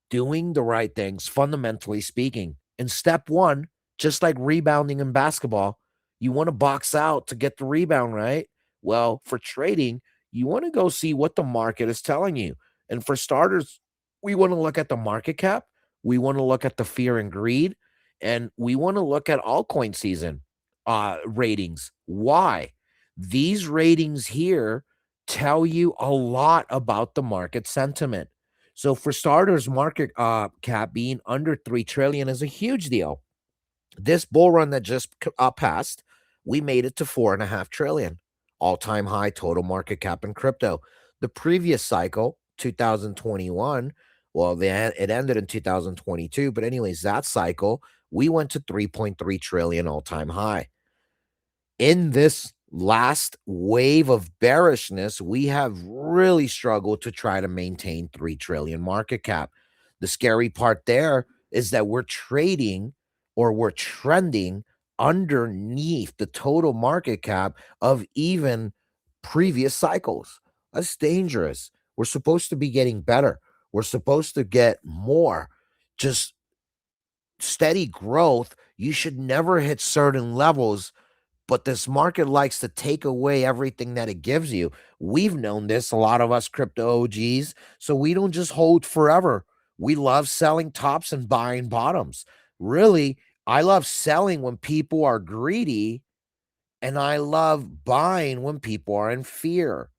doing the right things, fundamentally speaking. And step one, just like rebounding in basketball, you want to box out to get the rebound, right? Well, for trading, you want to go see what the market is telling you. And for starters, we want to look at the market cap. We want to look at the fear and greed. And we want to look at altcoin season ratings. Why? These ratings here tell you a lot about the market sentiment. So for starters, market cap being under 3 trillion is a huge deal. This bull run that just passed, we made it to 4.5 trillion, all-time high total market cap in crypto. The previous cycle, 2021, well, it ended in 2022, but anyways, that cycle, we went to 3.3 trillion all-time high. In this last wave of bearishness, we have really struggled to try to maintain 3 trillion market cap. The scary part there is that we're trading or we're trending underneath the total market cap of even previous cycles. That's dangerous. We're supposed to be getting better. We're supposed to get more. Just steady growth. You should never hit certain levels, but this market likes to take away everything that it gives you. We've known this, a lot of us crypto OGs, so we don't just hold forever. We love selling tops and buying bottoms. Really, I love selling when people are greedy, and I love buying when people are in fear.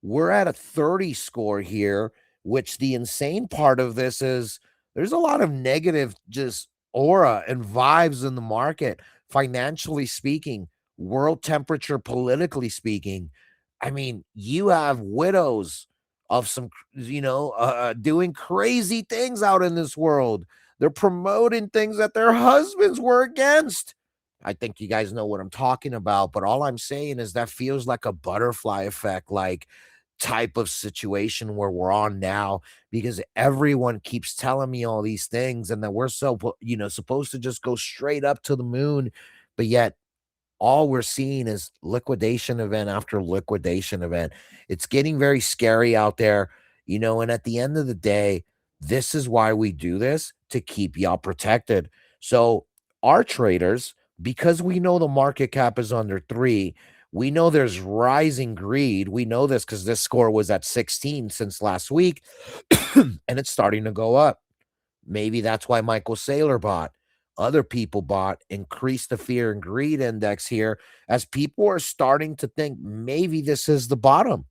We're at a 30 score here, which the insane part of this is there's a lot of negative just aura and vibes in the market, financially speaking, world temperature, politically speaking. I mean, you have widows of some, doing crazy things out in this world. They're promoting things that their husbands were against. I think you guys know what I'm talking about, but all I'm saying is that feels like a butterfly effect, like type of situation where we're on now, because everyone keeps telling me all these things and that we're so supposed to just go straight up to the moon, but yet all we're seeing is liquidation event after liquidation event. It's getting very scary out there, and at the end of the day, this is why we do this, to keep y'all protected. So our traders, because we know the market cap is under 3, we know there's rising greed. We know this because this score was at 16 since last week, and it's starting to go up. Maybe that's why Michael Saylor bought. Other people bought, increased the fear and greed index here as people are starting to think maybe this is the bottom.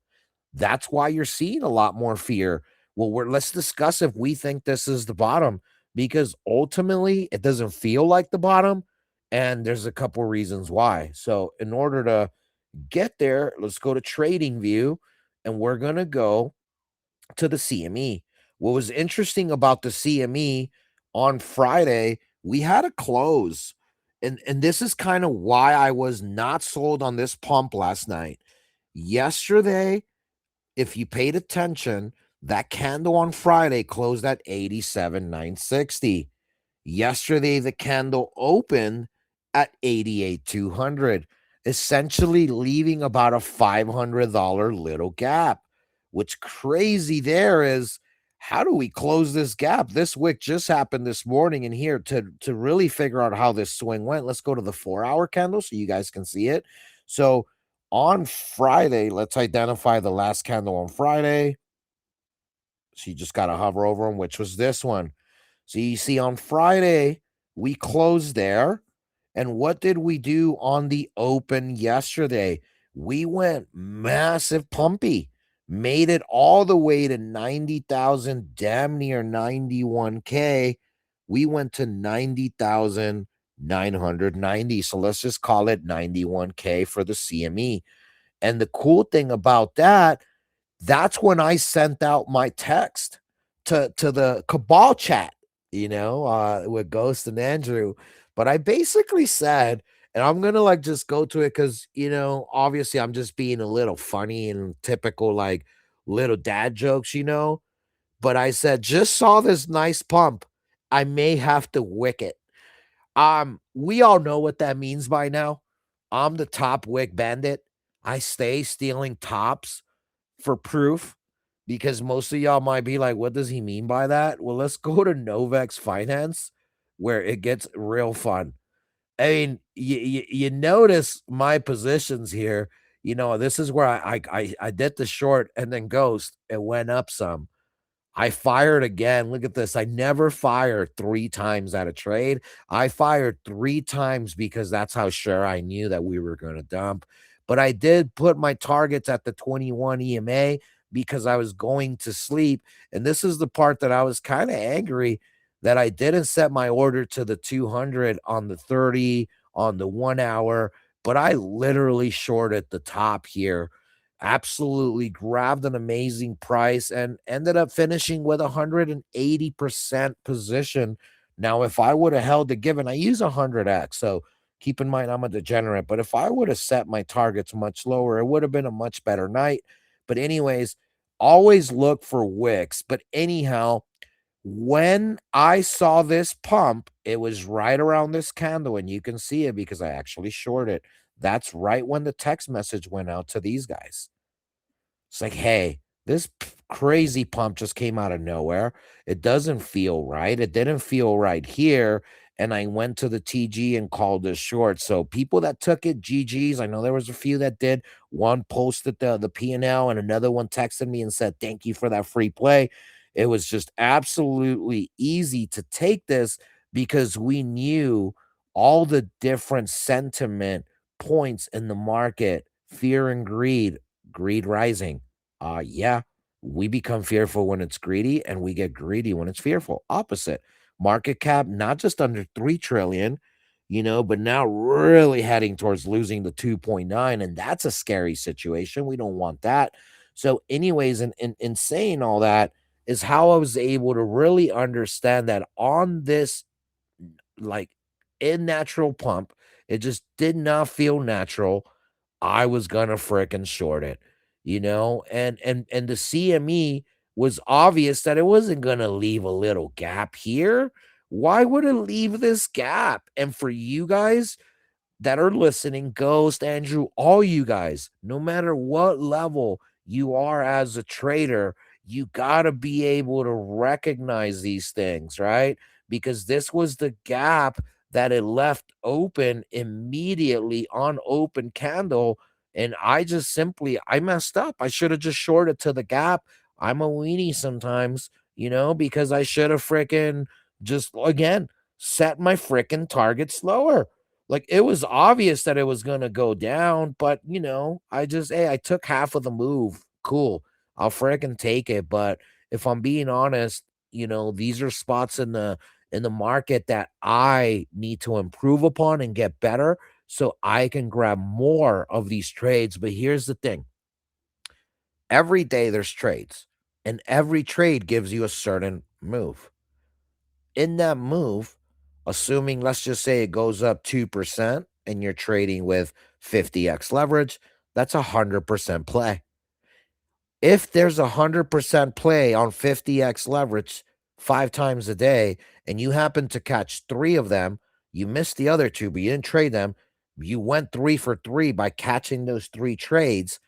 That's why you're seeing a lot more fear. Well, let's discuss if we think this is the bottom, because ultimately it doesn't feel like the bottom. And there's a couple reasons why. So in order to get there, let's go to trading view, and we're going to go to the CME. What was interesting about the CME on Friday, we had a close. And this is kind of why I was not sold on this pump last night. Yesterday, if you paid attention, that candle on Friday closed at 87,960. Yesterday, the candle opened at 88,200, essentially leaving about a $500 little gap. What's crazy there is, how do we close this gap? This wick just happened this morning, and here to really figure out how this swing went, let's go to the 4-hour candle so you guys can see it. So on Friday, let's identify the last candle on Friday. So you just got to hover over them, which was this one. So you see on Friday, we closed there. And what did we do on the open yesterday? We went massive pumpy, made it all the way to 90,000, damn near 91K. We went to 90,990. So let's just call it 91K for the CME. And the cool thing about that, that's when I sent out my text to the Cabal chat, with Ghost and Andrew. But I basically said, and I'm going to just go to it because, obviously I'm just being a little funny and typical, little dad jokes, But I said, just saw this nice pump. I may have to wick it. We all know what that means by now. I'm the top wick bandit. I stay stealing tops for proof, because most of y'all might be like, what does he mean by that? Well, let's go to Novex Finance, where it gets real fun. I mean, you notice my positions here. This is where I did the short, and then Ghost, it went up some. I fired again. Look at this. I never fired 3 times at a trade. I fired 3 times because that's how sure I knew that we were going to dump. But I did put my targets at the 21 EMA because I was going to sleep. And this is the part that I was kind of angry that I didn't set my order to the 200 on the 30, on the 1 hour, but I literally shorted the top here. Absolutely grabbed an amazing price and ended up finishing with 180% position. Now, if I would have held the given, I use 100x, so keep in mind I'm a degenerate, but if I would have set my targets much lower, it would have been a much better night. But anyways, always look for wicks. But anyhow, when I saw this pump, it was right around this candle, and you can see it because I actually shorted. That's right when the text message went out to these guys. It's like, hey, this crazy pump just came out of nowhere. It doesn't feel right. It didn't feel right here. And I went to the TG and called this short. So people that took it, GGs. I know there was a few that did. One posted the P&L and another one texted me and said, thank you for that free play. It was just absolutely easy to take this because we knew all the different sentiment points in the market, fear and greed rising. Yeah, we become fearful when it's greedy and we get greedy when it's fearful. Opposite. Market cap not just under 3 trillion, but now really heading towards losing the 2.9, and that's a scary situation. We don't want that. So anyways, in saying all that is how I was able to really understand that on this like natural pump, it just did not feel natural. I was gonna fricking short it, and the CME was obvious that it wasn't gonna leave a little gap here. Why would it leave this gap? And for you guys that are listening, Ghost, Andrew, all you guys, no matter what level you are as a trader, you got to be able to recognize these things, right? Because this was the gap that it left open immediately on open candle. And I messed up. I should have just shorted to the gap. I'm a weenie sometimes, because I should have freaking just, again, set my freaking targets lower. Like, it was obvious that it was gonna go down, but, I took half of the move. Cool. I'll freaking take it, but if I'm being honest, these are spots in the market that I need to improve upon and get better so I can grab more of these trades. But here's the thing. Every day there's trades, and every trade gives you a certain move. In that move, assuming let's just say it goes up 2% and you're trading with 50x leverage, that's 100% play. If there's 100% play on 50x leverage 5 times a day and you happen to catch 3 of them, you missed the other 2, but you didn't trade them. You went 3 for 3 by catching those 3 trades.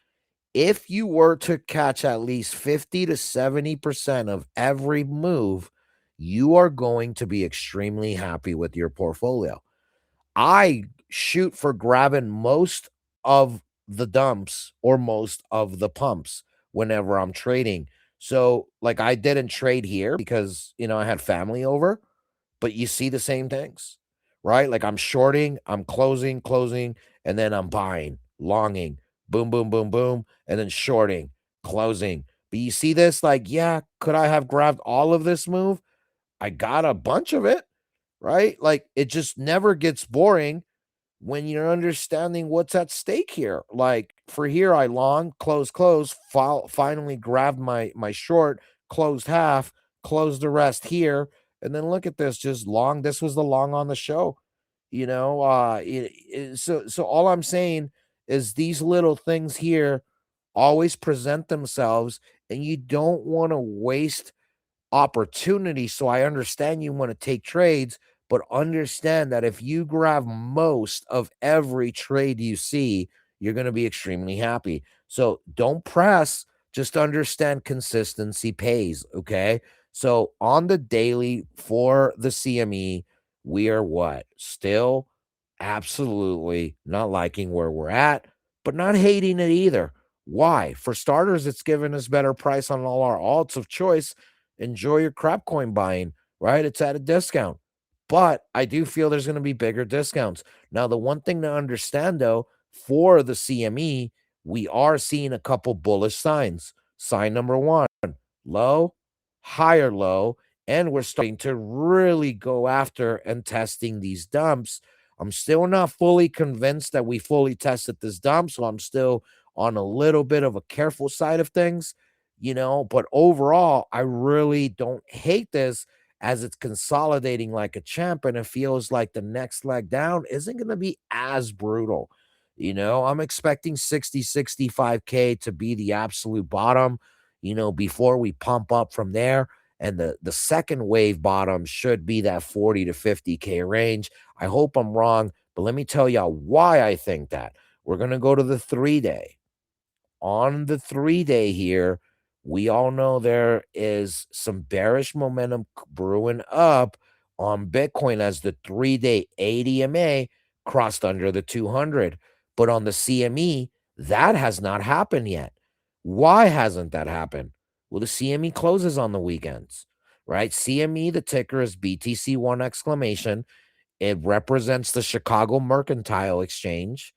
If you were to catch at least 50 to 70% of every move, you are going to be extremely happy with your portfolio. I shoot for grabbing most of the dumps or most of the pumps whenever I'm trading. So, like, I didn't trade here because, I had family over, but you see the same things, right? Like, I'm shorting, I'm closing, and then I'm buying, longing, boom, boom, boom, boom, and then shorting, closing. But you see this, like, yeah, could I have grabbed all of this move? I got a bunch of it, right? Like, it just never gets boring when you're understanding what's at stake here. Like, for here, I long, close, finally grabbed my short, closed half, closed the rest here, and then look at this, just long. This was the long on the show, so all I'm saying is these little things here always present themselves, and you don't want to waste opportunity. So I understand you want to take trades, but understand that if you grab most of every trade you see, you're going to be extremely happy. So don't press, just understand consistency pays. Okay. So on the daily for the CME, we are what? Still absolutely not liking where we're at, but not hating it either. Why? For starters, it's given us better price on all our alts of choice. enjoy your crap coin buying, right? It's at a discount. But I do feel there's going to be bigger discounts. Now, the one thing to understand though, for the CME, we are seeing a couple bullish signs. Sign number one, low, higher low, and we're starting to really go after and testing these dumps. I'm still not fully convinced that we fully tested this dump, so I'm still on a little bit of a careful side of things, but overall, I really don't hate this as it's consolidating like a champ, and it feels like the next leg down isn't going to be as brutal. I'm expecting 65K to be the absolute bottom, before we pump up from there. And the second wave bottom should be that 40 to 50K range. I hope I'm wrong, but let me tell y'all why I think that. We're going to go to the 3-day. On the 3-day here, we all know there is some bearish momentum brewing up on Bitcoin as the 3-day ADMA crossed under the 200. But on the CME, that has not happened yet. Why hasn't that happened? Well, the CME closes on the weekends, right? CME, the ticker is BTC1 exclamation. It represents the Chicago Mercantile Exchange.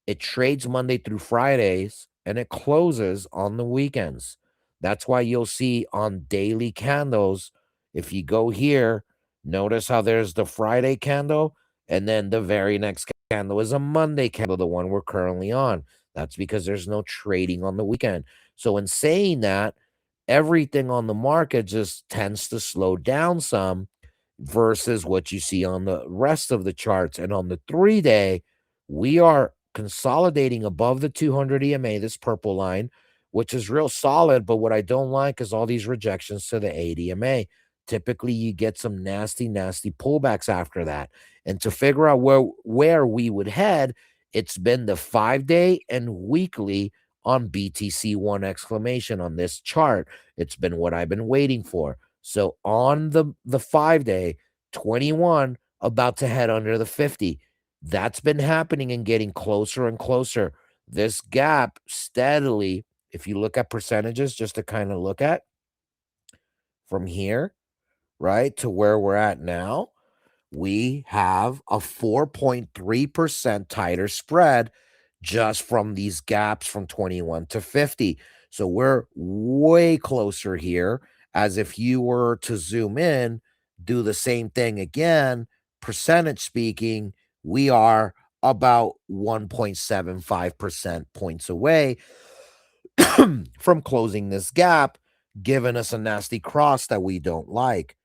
It trades Monday through Fridays and it closes on the weekends. That's why you'll see on daily candles, if you go here, notice how there's the Friday candle and then the very next candle is a Monday candle, the one we're currently on. That's because there's no trading on the weekend. So, in saying that, everything on the market just tends to slow down some versus what you see on the rest of the charts. And on the 3-day, we are consolidating above the 200 EMA, this purple line, which is real solid. But what I don't like is all these rejections to the 8 EMA. Typically, you get some nasty, nasty pullbacks after that. And to figure out where we would head, it's been the 5-day and weekly on BTC1 exclamation on this chart. It's been what I've been waiting for. So on the 5-day, 21 about to head under the 50. That's been happening and getting closer and closer. This gap steadily, if you look at percentages, just to kind of look at from here, right, to where we're at now, we have a 4.3% tighter spread just from these gaps from 21 to 50. So we're way closer here, as if you were to zoom in, do the same thing again, percentage speaking, we are about 1.75% points away from closing this gap, giving us a nasty cross that we don't like.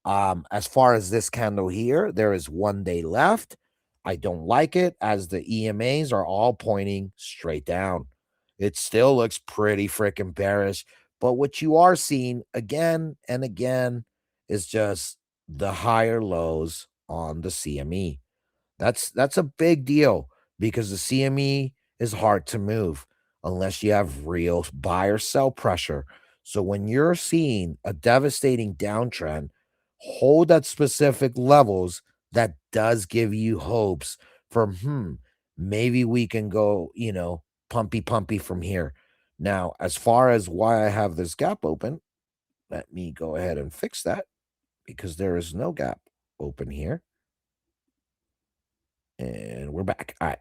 As far as this candle here, there is 1 day left. I don't like it as the EMAs are all pointing straight down. It still looks pretty freaking bearish. But what you are seeing again and again is just the higher lows on the CME. That's a big deal because the CME is hard to move unless you have real buy or sell pressure. So when you're seeing a devastating downtrend, hold at specific levels that does give you hopes for maybe we can go, pumpy from here. Now, as far as why I have this gap open, let me go ahead and fix that because there is no gap open here. And we're back. All right.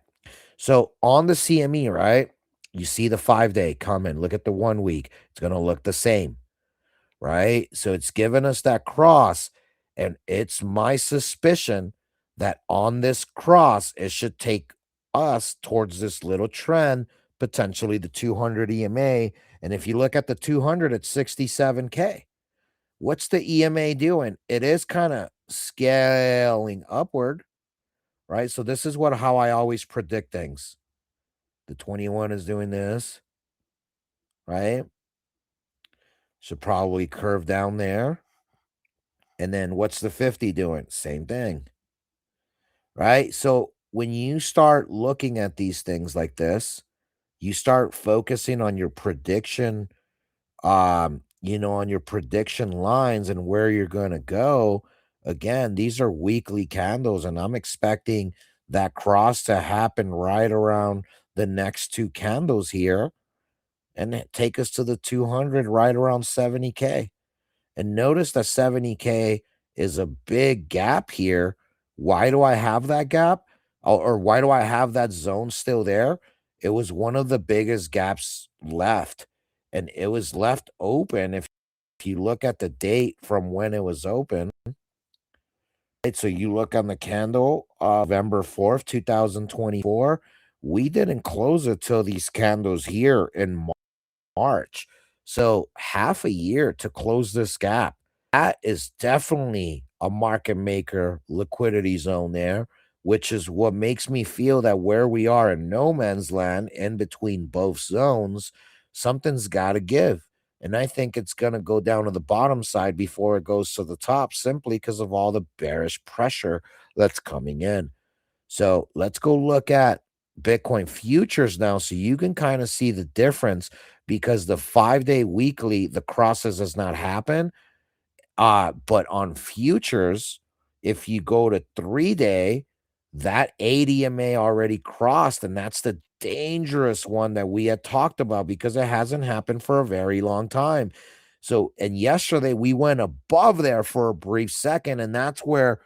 So on the CME, right? You see the 5-day come in. Look at the 1 week. It's going to look the same, right? So it's given us that cross. And it's my suspicion that on this cross, it should take us towards this little trend, potentially the 200 EMA. And if you look at the 200, it's 67K. What's the EMA doing? It is kind of scaling upward, right? So this is how I always predict things. The 21 is doing this, right? Should probably curve down there. And then what's the 50 doing? Same thing, right? So when you start looking at these things like this, you start focusing on your prediction, on your prediction lines and where you're going to go. Again, these are weekly candles, and I'm expecting that cross to happen right around the next 2 candles here and take us to the 200 right around 70K. And notice that 70K is a big gap here. Why do I have that gap? Or why do I have that zone still there? It was one of the biggest gaps left, and it was left open. If you look at the date from when it was open, right? So you look on the candle, November 4th, 2024. We didn't close it till these candles here in March. So half a year to close this gap. That is definitely a market maker liquidity zone there, which is what makes me feel that where we are in no man's land in between both zones, something's got to give. And I think it's going to go down to the bottom side before it goes to the top simply because of all the bearish pressure that's coming in. So let's go look at Bitcoin futures now so you can kind of see the difference because the 5-day weekly, the crosses has not happened. But on futures, if you go to 3-day, that 80 EMA already crossed, and that's the dangerous one that we had talked about because it hasn't happened for a very long time. So, and yesterday we went above there for a brief second, and that's where,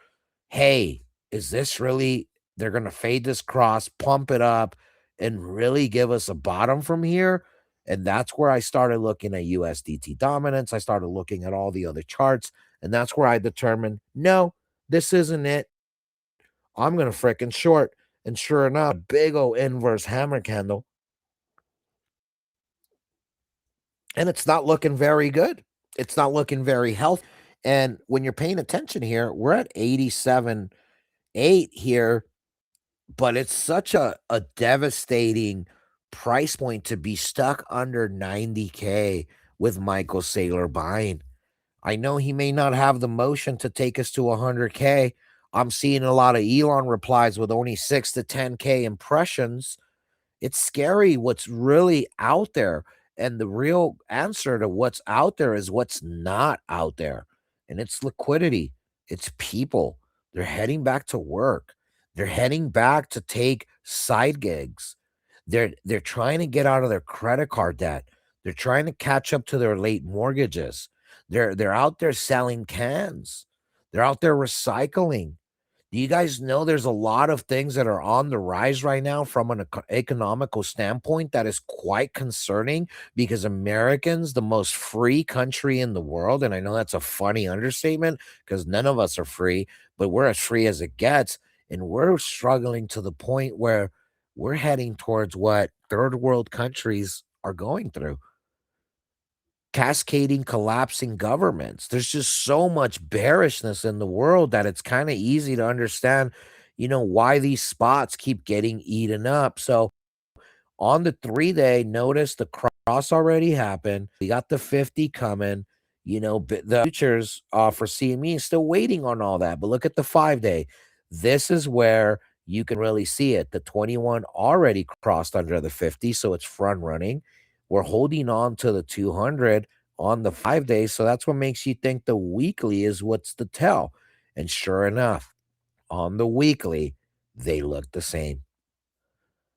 hey, is this really, they're going to fade this cross, pump it up, and really give us a bottom from here? And that's where I started looking at USDT dominance. I started looking at all the other charts, and that's where I determined, no, this isn't it. I'm going to fricking short. And sure enough, big old inverse hammer candle. And it's not looking very good. It's not looking very healthy. And when you're paying attention here, we're at 87.8 here, but it's such a devastating price point to be stuck under 90K with Michael Saylor buying. I know he may not have the motion to take us to 100K. I'm seeing a lot of Elon replies with only 6 to 10K impressions. It's scary what's really out there. And the real answer to what's out there is what's not out there. And it's liquidity. It's people. They're heading back to work. They're heading back to take side gigs. They're trying to get out of their credit card debt. They're trying to catch up to their late mortgages. They're out there selling cans. They're out there recycling. Do you guys know there's a lot of things that are on the rise right now from an economical standpoint that is quite concerning because Americans, the most free country in the world, and I know that's a funny understatement because none of us are free, but we're as free as it gets, and we're struggling to the point where we're heading towards what third world countries are going through. Cascading, collapsing governments. There's just so much bearishness in the world that it's kind of easy to understand, why these spots keep getting eaten up. So on the 3-day, notice the cross already happened. We got the 50 coming. The futures for CME is still waiting on all that. But look at the 5-day. This is where you can really see it. The 21 already crossed under the 50, so it's front running. We're holding on to the 200 on the 5-day. So that's what makes you think the weekly is what's the tell. And sure enough, on the weekly, they look the same,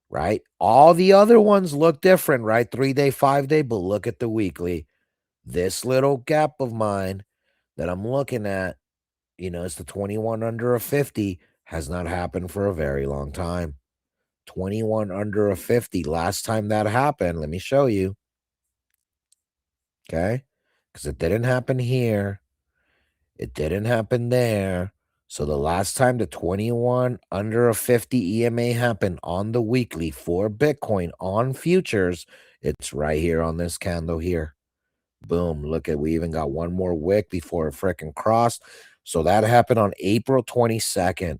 right? All the other ones look different, right? 3-day, 5-day, but look at the weekly. This little gap of mine that I'm looking at, it's the 21 under a 50, has not happened for a very long time. 21 under a 50. Last time that happened, let me show you. Okay? Because it didn't happen here. It didn't happen there. So the last time the 21 under a 50 EMA happened on the weekly for Bitcoin on futures, it's right here on this candle here. Boom. Look at, we even got one more wick before it freaking crossed. So that happened on April 22nd.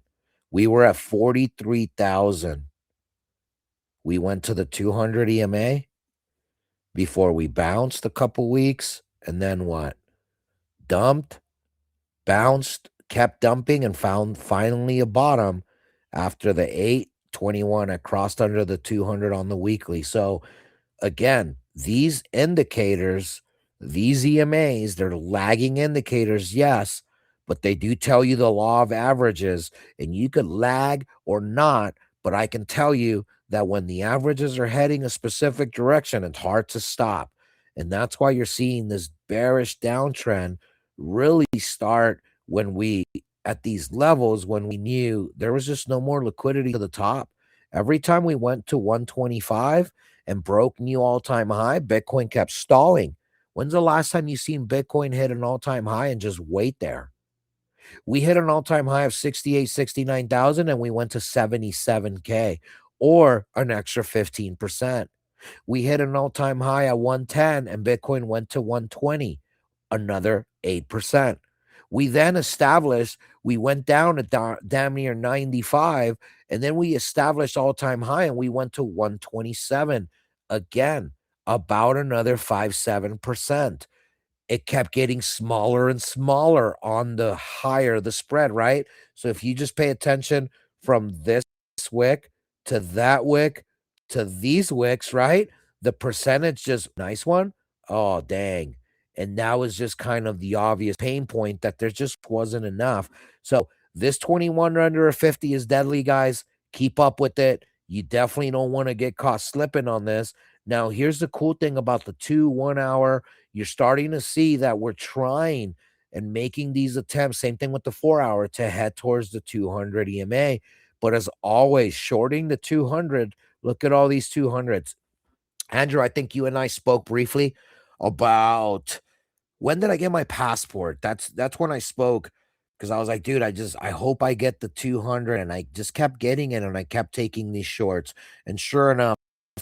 We were at 43,000. We went to the 200 EMA before we bounced a couple weeks. And then what? Dumped, bounced, kept dumping, and found finally a bottom after the 821. I crossed under the 200 on the weekly. So again, these indicators, these EMAs, they're lagging indicators, yes, but they do tell you the law of averages, and you could lag or not, but I can tell you that when the averages are heading a specific direction, it's hard to stop. And that's why you're seeing this bearish downtrend really start when we, at these levels, when we knew there was just no more liquidity to the top. Every time we went to 125 and broke new all-time high, Bitcoin kept stalling. When's the last time you seen Bitcoin hit an all-time high and just wait there? We hit an all-time high of 68, 69,000 and we went to 77K, or an extra 15%. We hit an all-time high at 110 and Bitcoin went to 120, another 8%. We then established, we went down to damn near 95, and then we established all-time high and we went to 127, again, about another 5-7%. It kept getting smaller and smaller on the higher the spread, right? So if you just pay attention from this wick to that wick to these wicks, right? The percentage just nice one. Oh, dang. And that was just kind of the obvious pain point that there just wasn't enough. So this 21 under a 50 is deadly, guys. Keep up with it. You definitely don't want to get caught slipping on this. Now, here's the cool thing about the 2 1 hour. You're starting to see that we're trying and making these attempts. Same thing with the 4 hour to head towards the 200 EMA. But as always, shorting the 200, look at all these 200s. Andrew, I think you and I spoke briefly about, when did I get my passport? That's when I spoke, because I was like, dude, I hope I get the 200, and I just kept getting it, and I kept taking these shorts. And sure enough,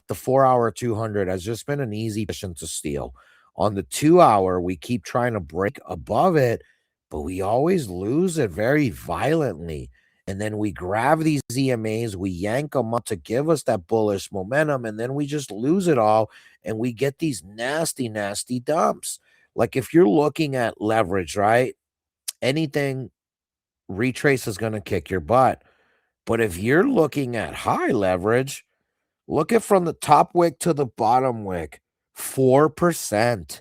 the 4 hour 200 has just been an easy position to steal. On the 2 hour, we keep trying to break above it, but we always lose it very violently. And then we grab these EMAs, we yank them up to give us that bullish momentum, and then we just lose it all, and we get these nasty, nasty dumps. Like if you're looking at leverage, right? Anything retrace is going to kick your butt. But if you're looking at high leverage, look at from the top wick to the bottom wick, 4%.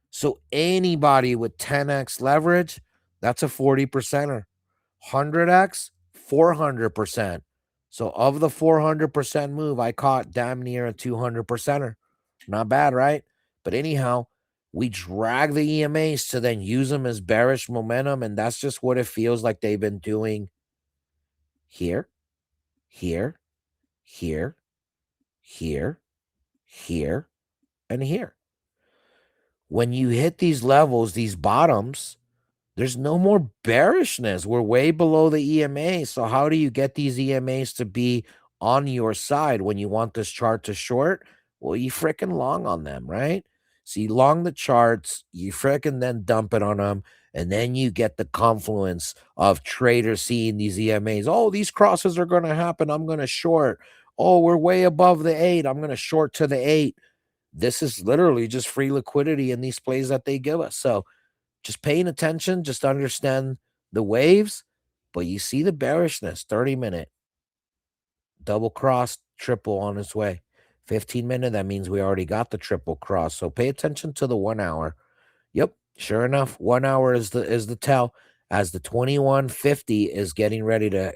So anybody with 10x leverage, that's a 40%er. 100x, 400%. So of the 400% move, I caught damn near a 200%er. Not bad, right? But anyhow, we drag the EMAs to then use them as bearish momentum, and that's just what it feels like they've been doing here, here, here, here, here, and here. When you hit these levels, these bottoms, there's no more bearishness. We're way below the EMA. So how do you get these EMAs to be on your side when you want this chart to short? Well, you freaking long on them, right? So you long the charts, you freaking then dump it on them, and then you get the confluence of traders seeing these EMAs. Oh, these crosses are going to happen. I'm going to short. Oh, we're way above the 8. I'm going to short to the 8. This is literally just free liquidity in these plays that they give us. So just paying attention, just understand the waves, but you see the bearishness. 30-minute, double cross, triple on its way. 15-minute, that means we already got the triple cross. So pay attention to the 1 hour. Yep, sure enough, 1 hour is the tell, as the 2150 is getting ready to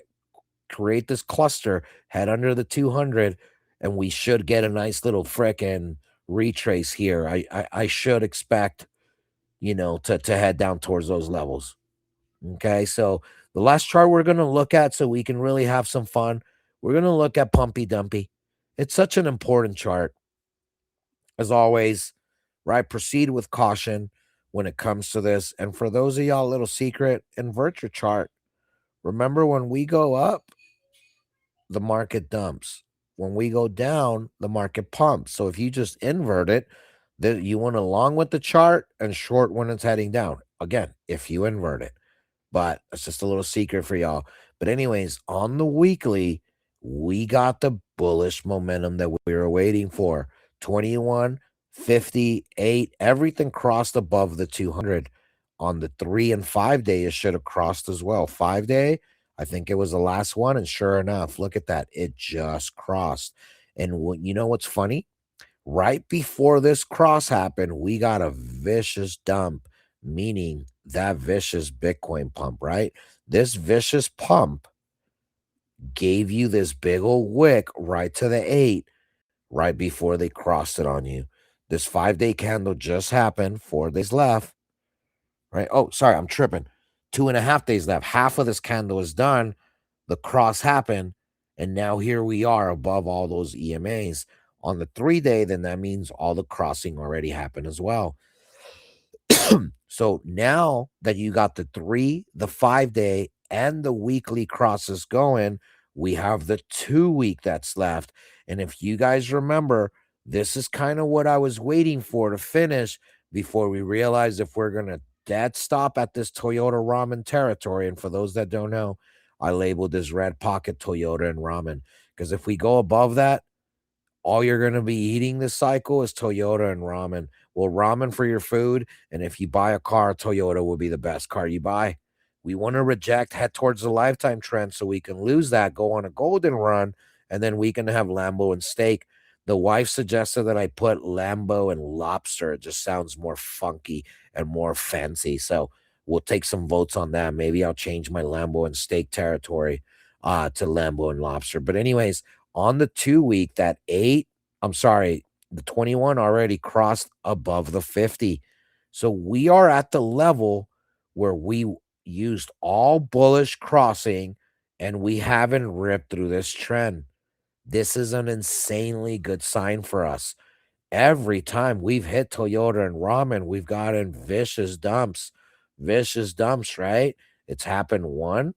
create this cluster, head under the 200, and we should get a nice little frickin' retrace here. I should expect, to head down towards those levels. Okay, so the last chart we're going to look at, so we can really have some fun, we're going to look at Pumpy Dumpy. It's such an important chart. As always, right? Proceed with caution when it comes to this. And for those of y'all, little secret, invert your chart. Remember, when we go up, the market dumps. When we go down, the market pumps. So if you just invert it, then you want to long with the chart and short when it's heading down. Again, if you invert it. But it's just a little secret for y'all. But anyways, on the weekly, we got the bullish momentum that we were waiting for. 21, 58, everything crossed above the 200. On the 3 and 5 day, it should have crossed as well. 5 day, I think it was the last one. And sure enough, look at that. It just crossed. And you know what's funny? Right before this cross happened, we got a vicious dump, meaning that vicious Bitcoin pump, right? This vicious pump gave you this big old wick right to the 8 right before they crossed it on you. This 5 day candle just happened, 4 days left. right? Oh, sorry, I'm tripping. 2.5 days left. Half of this candle is done. The cross happened, and now here we are above all those EMAs. On the 3-day, then that means all the crossing already happened as well. So now that you got the 3, the 5-day, and the weekly crosses going, we have the 2-week that's left. And if you guys remember, this is kind of what I was waiting for to finish before we realized if we're going to dead stop at this Toyota ramen territory. And for those that don't know, I labeled this red pocket Toyota and ramen, because if we go above that, all you're going to be eating this cycle is Toyota and ramen. Well, ramen for your food. And if you buy a car, Toyota will be the best car you buy. We want to reject, head towards the lifetime trend so we can lose that, go on a golden run, and then we can have Lambo and steak. The wife suggested that I put Lambo and lobster. It just sounds more funky and more fancy. So we'll take some votes on that. Maybe I'll change my Lambo and steak territory to Lambo and lobster. But anyways, on the 2-week, that 8, I'm sorry, the 21 already crossed above the 50. So we are at the level where we used all bullish crossing and we haven't ripped through this trend. This is an insanely good sign for us. Every time we've hit Toyota and ramen, we've gotten vicious dumps, right? It's happened 1,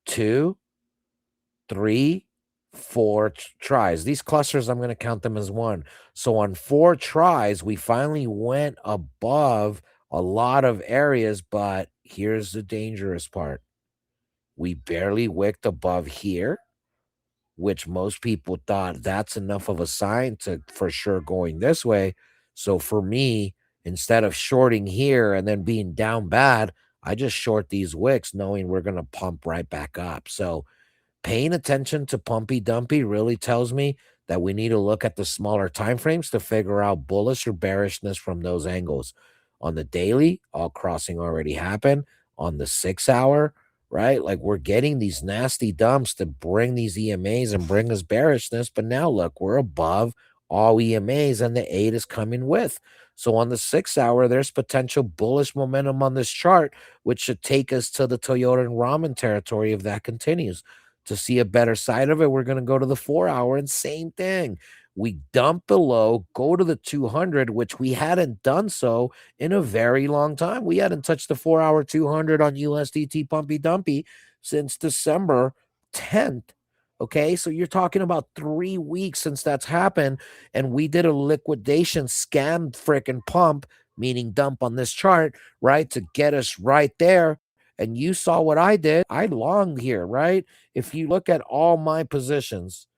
2, 3, 4 tries. These clusters, I'm going to count them as 1. So on 4 tries, we finally went above a lot of areas, but here's the dangerous part. We barely wicked above here, which most people thought that's enough of a sign to for sure going this way. So for me, instead of shorting here and then being down bad, I just short these wicks knowing we're going to pump right back up. So paying attention to pumpy dumpy really tells me that we need to look at the smaller time frames to figure out bullish or bearishness from those angles. On the daily, all crossing already happened. On the 6-hour, right? Like we're getting these nasty dumps to bring these EMAs and bring us bearishness. But now look, we're above all EMAs and the 8 is coming with. So on the 6-hour, there's potential bullish momentum on this chart, which should take us to the Toyota and ramen territory if that continues. To see a better side of it, we're going to go to the 4-hour and same thing. We dump below, go to the 200, which we hadn't done so in a very long time. We hadn't touched the 4-hour 200 on USDT Pumpy Dumpy since December 10th. Okay, so you're talking about 3 weeks since that's happened, and we did a liquidation scam frickin' pump, meaning dump on this chart, right, to get us right there. And you saw what I did. I longed here, right? If you look at all my positions,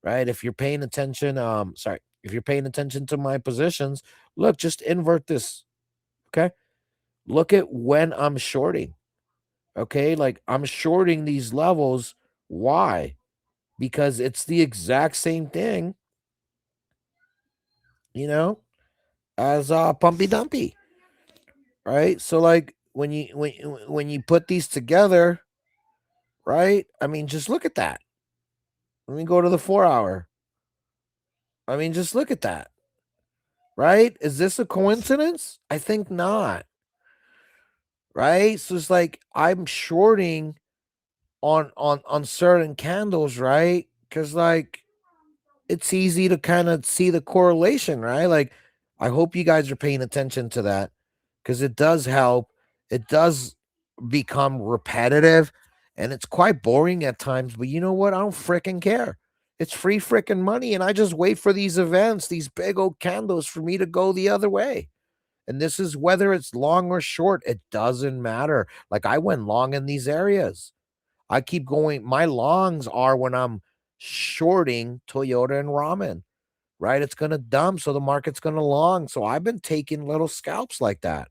right? If you're paying attention, if you're paying attention to my positions, look, just invert this. Okay. Look at when I'm shorting. Okay. Like I'm shorting these levels. Why? Because it's the exact same thing, as Pumpy Dumpy. Right. So like when you put these together, right? I mean, just look at that. Let me go to the 4-hour. I mean, just look at that. Right? Is this a coincidence? I think not. Right? So it's like I'm shorting on certain candles, right? Because like it's easy to kind of see the correlation, right? Like I hope you guys are paying attention to that because it does help. It does become repetitive and it's quite boring at times, but you know what? I don't freaking care. It's free freaking money, and I just wait for these events, these big old candles for me to go the other way. And this is whether it's long or short, it doesn't matter. Like I went long in these areas. I keep going. My longs are when I'm shorting Toyota and ramen, right? It's going to dump. So the market's going to long. So I've been taking little scalps like that.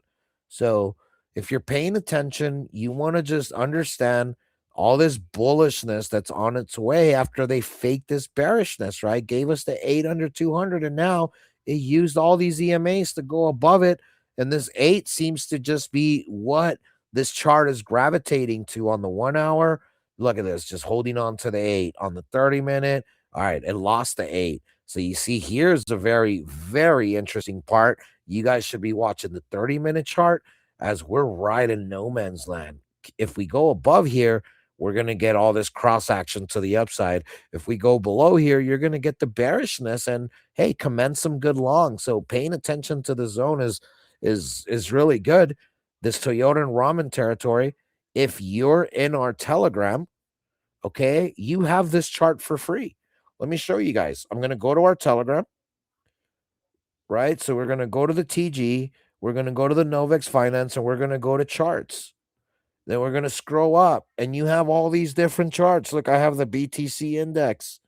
So if you're paying attention, you want to just understand all this bullishness that's on its way after they faked this bearishness, right? Gave us the 8 under 200, and now it used all these EMAs to go above it. And this 8 seems to just be what this chart is gravitating to on the 1-hour. Look at this, just holding on to the 8 on the 30-minute. All right, it lost the 8. So you see, here's a very, very interesting part. You guys should be watching the 30-minute chart as we're right in no man's land. If we go above here, we're going to get all this cross action to the upside. If we go below here, you're going to get the bearishness and hey, commence some good long. So paying attention to the zone is really good. This Toyota and Ramen territory, if you're in our Telegram, okay, you have this chart for free. Let me show you guys. I'm going to go to our Telegram, right? So we're going to go to the TG, we're going to go to the Novex Finance, and we're going to go to charts. Then we're going to scroll up, and you have all these different charts. Look, I have the BTC index.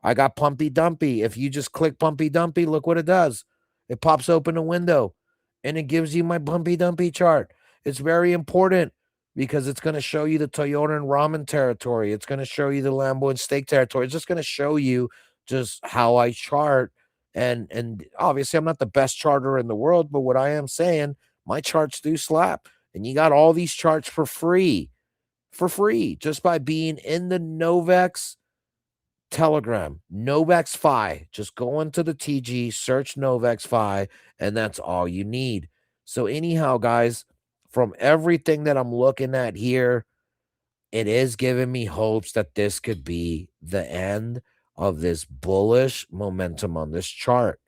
I got Pumpy Dumpy. If you just click Pumpy Dumpy, look what it does. It pops open a window, and it gives you my Pumpy Dumpy chart. It's very important because it's going to show you the Toyota and Ramen territory. It's going to show you the Lambo and Steak territory. It's just going to show you just how I chart. And obviously, I'm not the best charter in the world, but what I am saying, my charts do slap. And you got all these charts for free, just by being in the Novex Telegram, Novex Fi. Just go into the TG, search Novex Fi, and that's all you need. So anyhow, guys, from everything that I'm looking at here, it is giving me hopes that this could be the end of this bullish momentum on this chart.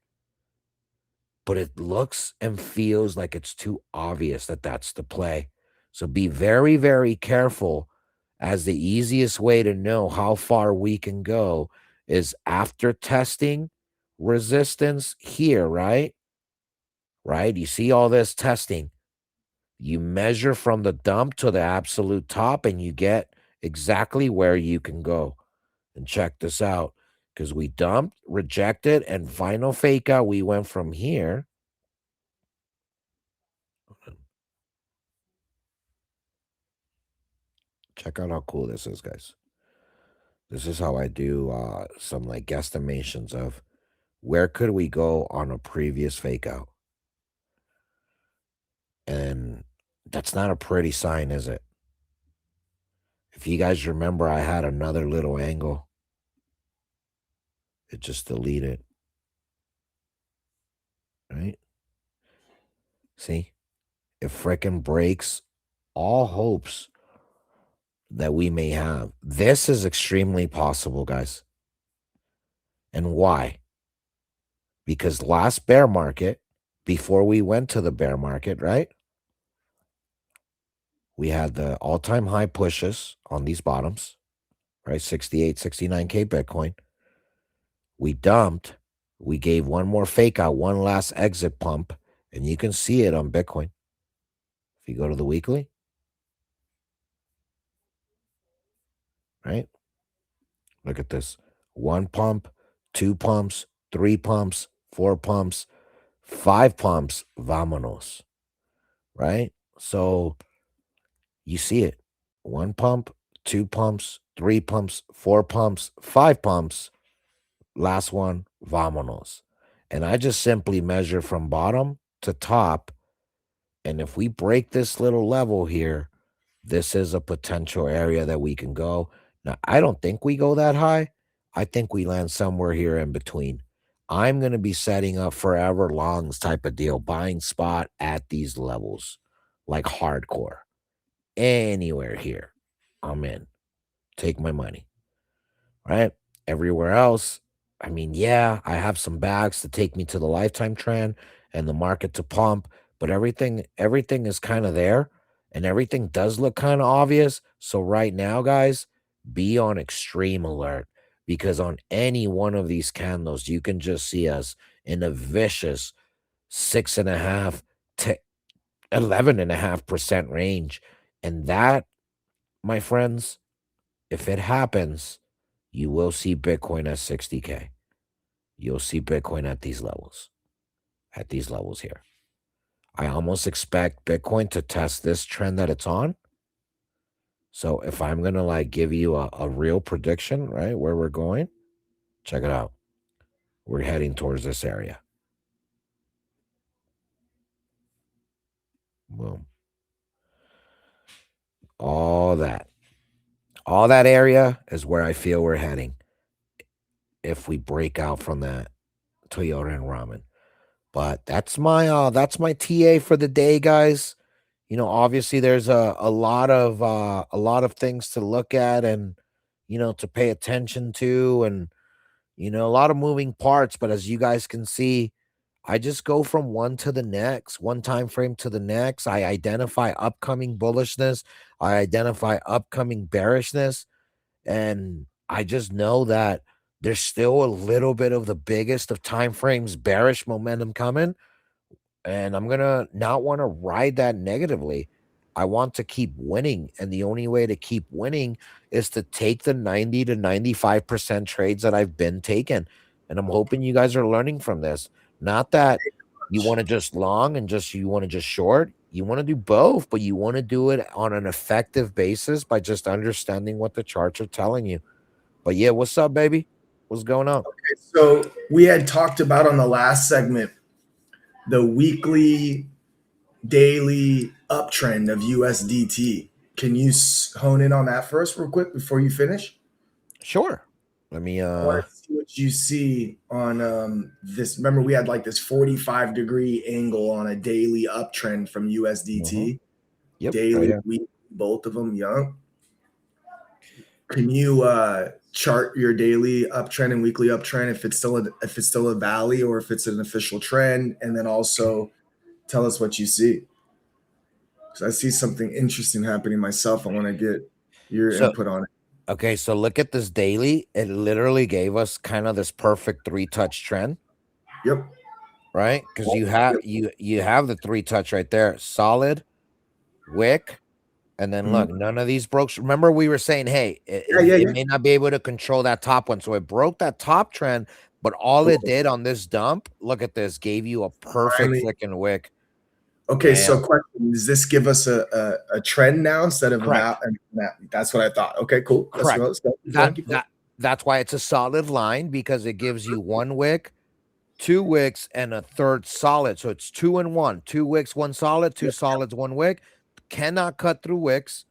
But it looks and feels like it's too obvious that that's the play. So be very, very careful, as the easiest way to know how far we can go is after testing resistance here, right? Right? You see all this testing. You measure from the dump to the absolute top, and you get exactly where you can go. And check this out, because we dumped, rejected, and final fake out. We went from here. Check out how cool this is, guys. This is how I do some like guesstimations of where could we go on a previous fake out. And that's not a pretty sign, is it? If you guys remember, I had another little angle. It just deleted. Right? See? It frickin' breaks all hopes that we may have. This is extremely possible, guys. And why? Because last bear market, before we went to the bear market, right? We had the all-time high pushes on these bottoms, right? 68, 69K Bitcoin. We dumped. We gave one more fake out, one last exit pump, and you can see it on Bitcoin. If you go to the weekly, right? Look at this. One pump, two pumps, three pumps, four pumps, five pumps, vámonos, right? So you see it. One pump, two pumps, three pumps, four pumps, five pumps, last one, vámonos. And I just simply measure from bottom to top. And if we break this little level here, this is a potential area that we can go. Now, I don't think we go that high. I think we land somewhere here in between. I'm going to be setting up forever longs type of deal, buying spot at these levels, like hardcore. Anywhere here, I'm in. Take my money, right? Everywhere else, I mean, yeah, I have some bags to take me to the lifetime trend and the market to pump, but everything is kind of there, and everything does look kind of obvious. So right now, guys, be on extreme alert, because on any one of these candles, you can just see us in a vicious 6.5 to 11.5% range. And that, my friends, if it happens, you will see Bitcoin at 60K. You'll see Bitcoin at these levels here. I almost expect Bitcoin to test this trend that it's on. So if I'm going to like give you a real prediction, right, where we're going, check it out. We're heading towards this area. Boom. All that area is where I feel we're heading if we break out from that Toyota and Ramen. But that's my TA for the day, guys. obviously there's a lot of things to look at and to pay attention to, and a lot of moving parts, but as you guys can see, I just go from one to the next, one time frame to the next. I identify upcoming bullishness, I identify upcoming bearishness, and I just know that there's still a little bit of the biggest of time frames bearish momentum coming, and I'm gonna not want to ride that negatively. I want to keep winning, and the only way to keep winning is to take the 90 to 95% trades that I've been taking. And I'm hoping you guys are learning from this. Not that you want to just long and just you want to just short. You want to do both, but you want to do it on an effective basis by just understanding what the charts are telling you. But yeah, what's up, baby? What's going on? So we had talked about on the last segment the weekly, daily uptrend of USDT. Can you hone in on that first, real quick, before you finish? Sure. Let me I want to see what you see on this. Remember, we had like this 45-degree angle on a daily uptrend from USDT. Yep. Daily, weekly, both of them. Young. Can you chart your daily uptrend and weekly uptrend if it's still a valley or if it's an official trend, and then also tell us what you see? Because I see something interesting happening myself. I want to get your input on it. Okay, so look at this daily. It literally gave us kind of this perfect three-touch trend. Yep. Right? Because you have the three touch right there. Solid, wick, and then look, none of these broke. Remember, we were saying, hey, it may not be able to control that top one. So it broke that top trend, but all it did on this dump, look at this, gave you a perfect freaking wick. Okay, so question, does this give us a trend now instead of Correct. That's what I thought. Okay, cool. Correct. Let's go. That's why it's a solid line, because it gives you one wick, two wicks, and a third solid. So it's 2 and 1. 2 wicks, 1 solid, 2 solids, 1 wick. Cannot cut through wicks.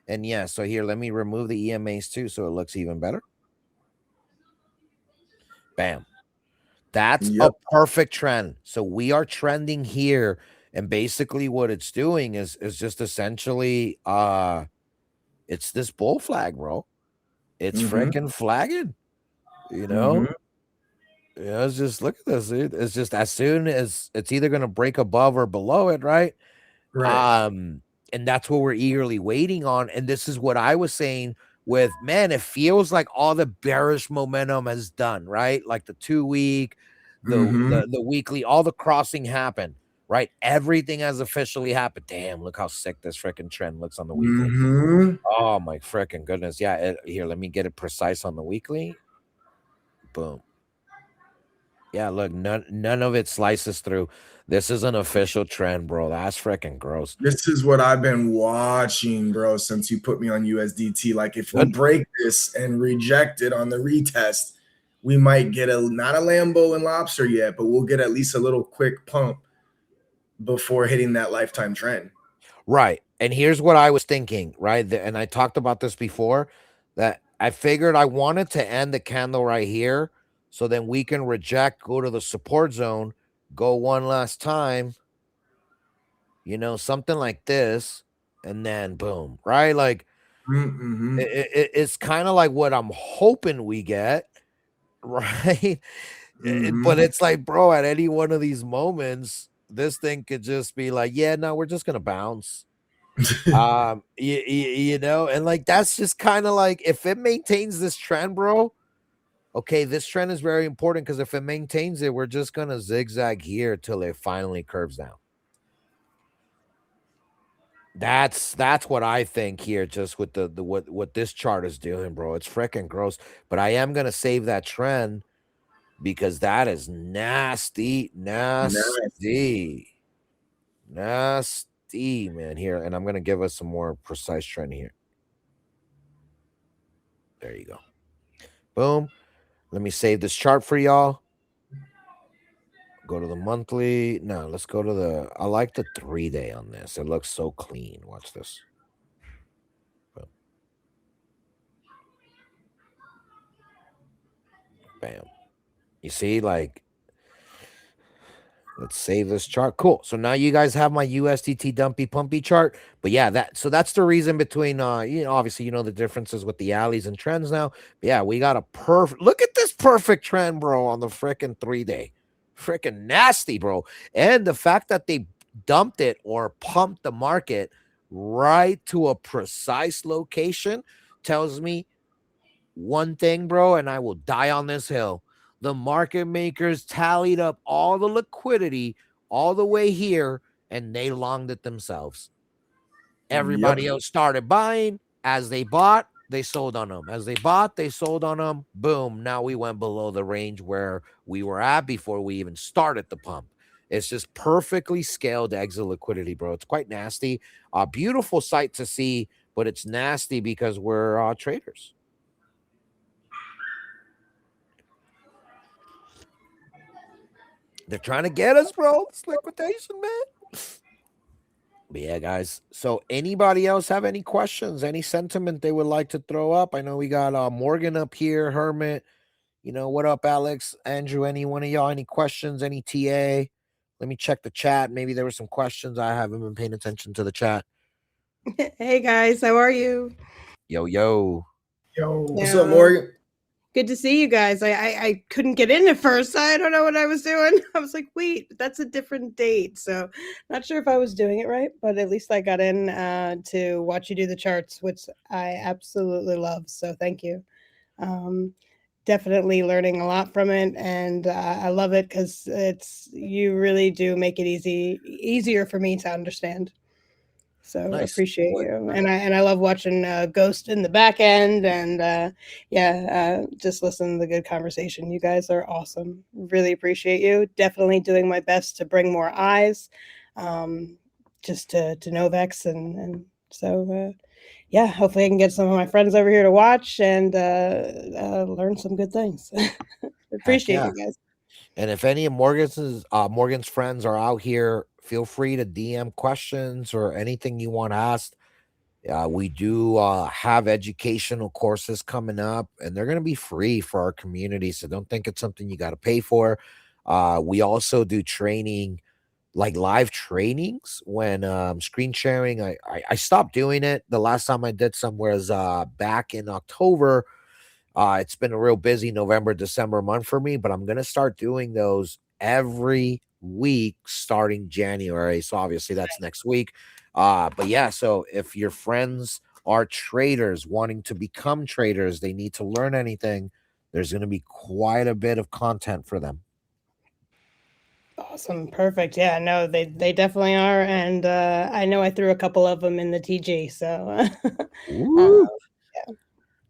And yeah, so here, let me remove the EMAs too, so it looks even better. Bam. That's a perfect trend. So we are trending here, and basically what it's doing is just essentially it's this bull flag, bro. It's freaking flagging, it's just, look at this, dude. It's just, as soon as it's either gonna break above or below it, right? And that's what we're eagerly waiting on. And this is what I was saying with, man, it feels like all the bearish momentum has done, right? Like the 2-week, the weekly, all the crossing happened, right? Everything has officially happened. Damn, look how sick this freaking trend looks on the weekly. Oh my freaking goodness. Yeah, here, let me get it precise on the weekly. Boom. Yeah, look, none of it slices through. This is an official trend, bro. That's freaking gross. This is what I've been watching, bro, since you put me on USDT. Like, if we break this and reject it on the retest, we might get not a Lambo and lobster yet, but we'll get at least a little quick pump before hitting that lifetime trend. Right. And here's what I was thinking, right? And I talked about this before, that I figured I wanted to end the candle right here, so then we can reject, go to the support zone, go one last time, something like this, and then boom, right? Like, it's kind of like what I'm hoping we get, right? But it's like, bro, at any one of these moments, this thing could just be like, yeah, no, we're just gonna bounce. And like, that's just kind of like, if it maintains this trend, bro, okay, this trend is very important, because if it maintains it, we're just gonna zigzag here till it finally curves down. That's what I think here, just with the what this chart is doing, bro. It's freaking gross. But I am gonna save that trend, because that is nasty, man. Here, and I'm gonna give us some more precise trend here. There you go. Boom. Let me save this chart for y'all. Go to the monthly. No, let's go to I like the 3-day on this. It looks so clean. Watch this. Boom. Bam. You see, like, Let's save this chart. Cool. So now you guys have my USDT dumpy pumpy chart. But yeah, that's the reason between obviously the differences with the alleys and trends now. But yeah, we got a perfect look at this perfect trend, bro, on the freaking 3-day. Freaking nasty, bro. And the fact that they dumped it or pumped the market right to a precise location tells me one thing, bro, and I will die on this hill. The market makers tallied up all the liquidity all the way here and they longed it themselves. Everybody Yep. else started buying. As they bought, they sold on them. As they bought, they sold on them. Boom. Now we went below the range where we were at before we even started the pump. It's just perfectly scaled exit liquidity, bro. It's quite nasty. A beautiful sight to see, but it's nasty because we're traders. They're trying to get us, bro. It's liquidation, man. But yeah, guys. So anybody else have any questions, any sentiment they would like to throw up? I know we got Morgan up here, Hermit. What up, Alex, Andrew? Any one of y'all, any questions, any TA? Let me check the chat. Maybe there were some questions. I haven't been paying attention to the chat. Hey guys, how are you? Yo, yo. Yo, What's up, Morgan? Good to see you guys. I couldn't get in at first. I don't know what I was doing. I was like, wait, that's a different date. So not sure if I was doing it right, but at least I got in to watch you do the charts, which I absolutely love. So thank you. Definitely learning a lot from it, and I love it because you really do make it easier for me to understand. So Nice. Appreciate you, and I love watching Ghost in the back end, and just listen to the good conversation. You guys are awesome. Really appreciate you. Definitely doing my best to bring more eyes, just to Novex, and so yeah. Hopefully, I can get some of my friends over here to watch and learn some good things. Appreciate yeah. you guys. And if any of Morgan's friends are out here, feel free to DM questions or anything you want asked. We do have educational courses coming up, and they're going to be free for our community. So don't think it's something you got to pay for. We also do training, like live trainings when screen sharing. I stopped doing it. The last time I did some was back in October. It's been a real busy November, December month for me, but I'm going to start doing those every week starting January. So obviously that's next week. But yeah, so if your friends are traders wanting to become traders, they need to learn anything, there's going to be quite a bit of content for them. Awesome. Perfect. Yeah, no, they definitely are. And I know I threw a couple of them in the TG. So Ooh. yeah.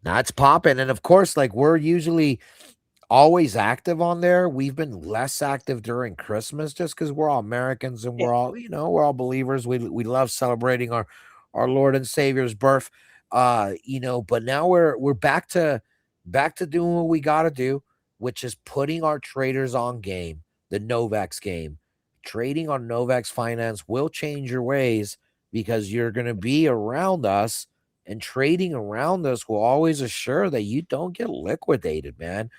That's popping. And of course, like we're usually always active on there. We've been less active during Christmas just because we're all Americans and we're all, we're all believers. We love celebrating our Lord and Savior's birth. But now we're back to doing what we gotta do, which is putting our traders on game, the Novex game. Trading on Novex Finance will change your ways because you're gonna be around us, and trading around us will always assure that you don't get liquidated, man.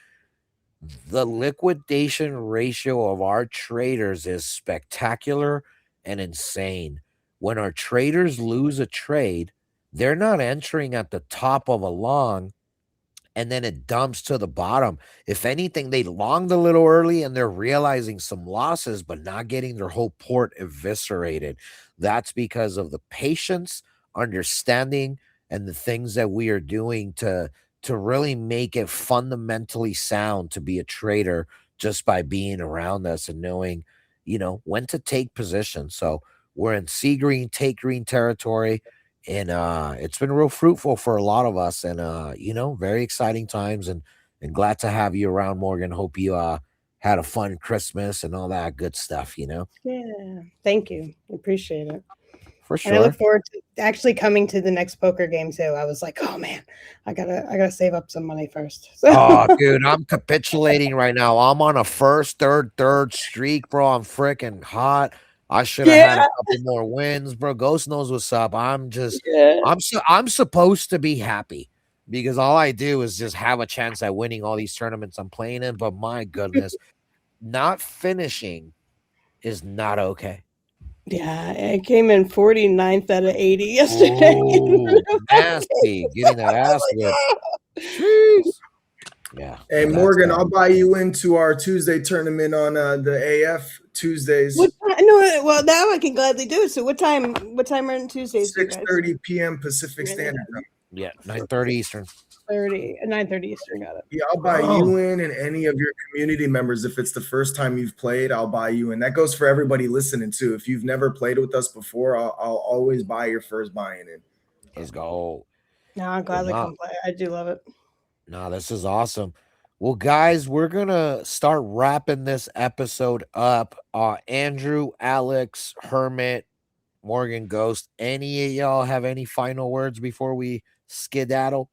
The liquidation ratio of our traders is spectacular and insane. When our traders lose a trade, they're not entering at the top of a long and then it dumps to the bottom. If anything, they longed a little early and they're realizing some losses, but not getting their whole port eviscerated. That's because of the patience, understanding, and the things that we are doing to really make it fundamentally sound to be a trader just by being around us and knowing, when to take position. So we're in see green, take green territory. And it's been real fruitful for a lot of us, and very exciting times, and glad to have you around, Morgan. Hope you had a fun Christmas and all that good stuff. Yeah. Thank you. Appreciate it. For And I look sure. forward to actually coming to the next poker game too. I was like, oh man, I gotta save up some money first. So. Oh, dude, I'm capitulating right now. I'm on a first, third streak, bro. I'm freaking hot. I should have had a couple more wins, bro. Ghost knows what's up. I'm supposed to be happy because all I do is just have a chance at winning all these tournaments I'm playing in. But my goodness, not finishing is not okay. Yeah, it came in 49th out of 80 yesterday. Ooh, nasty. Getting that ass whipped. Jeez. Yeah. Hey, that's Morgan, bad. I'll buy you into our Tuesday tournament on the AF Tuesdays. What time? No, well, now I can gladly do it. So what time? What time are Tuesdays? Do you guys? 6:30 p.m. Pacific Standard Time. Yeah, 9:30 Eastern. 9:30 Eastern. Got it. Yeah, I'll buy you in and any of your community members. If it's the first time you've played, I'll buy you in. That goes for everybody listening too. If you've never played with us before, I'll always buy your first buy-in in. Let's go. No, I'm gladly come play. I do love it. No, this is awesome. Well, guys, we're gonna start wrapping this episode up. Andrew, Alex, Hermit, Morgan, Ghost. Any of y'all have any final words before we skedaddle?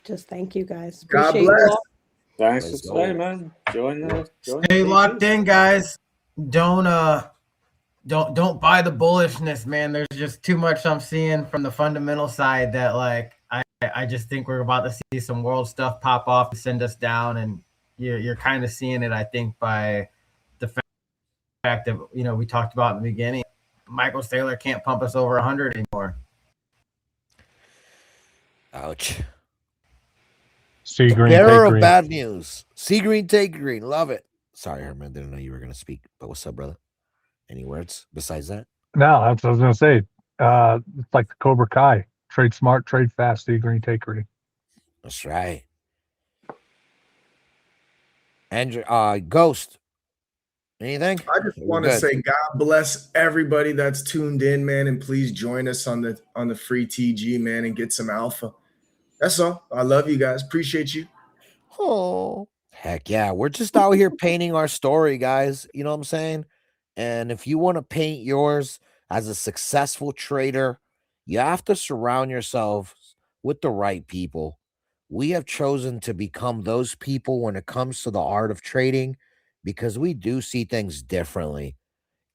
Just thank you guys. God Appreciate bless. you all. Thanks Let's for go. today, man. Join the Stay locked in, guys. Don't buy the bullishness, man. There's just too much I'm seeing from the fundamental side that like I just think we're about to see some world stuff pop off and send us down, and you're kind of seeing it, I think, by the fact that we talked about in the beginning. Michael Saylor can't pump us over 100 anymore. Ouch. Sea green, Bearer take of green. bad news. See green, take green. Love it. Sorry, Herman. Didn't know you were gonna speak. But what's up, brother? Any words besides that? No, that's what I was gonna say. It's like the Cobra Kai. Trade smart, trade fast. See green, take green. That's right. Andrew, Ghost. Anything? I just We're want to good. say God bless everybody that's tuned in, man, and please join us on the free TG, man, and get some alpha. That's all. I love you guys. Appreciate you. Oh, heck yeah. We're just out here painting our story, guys. You know what I'm saying? And if you want to paint yours as a successful trader, you have to surround yourself with the right people. We have chosen to become those people when it comes to the art of trading because we do see things differently.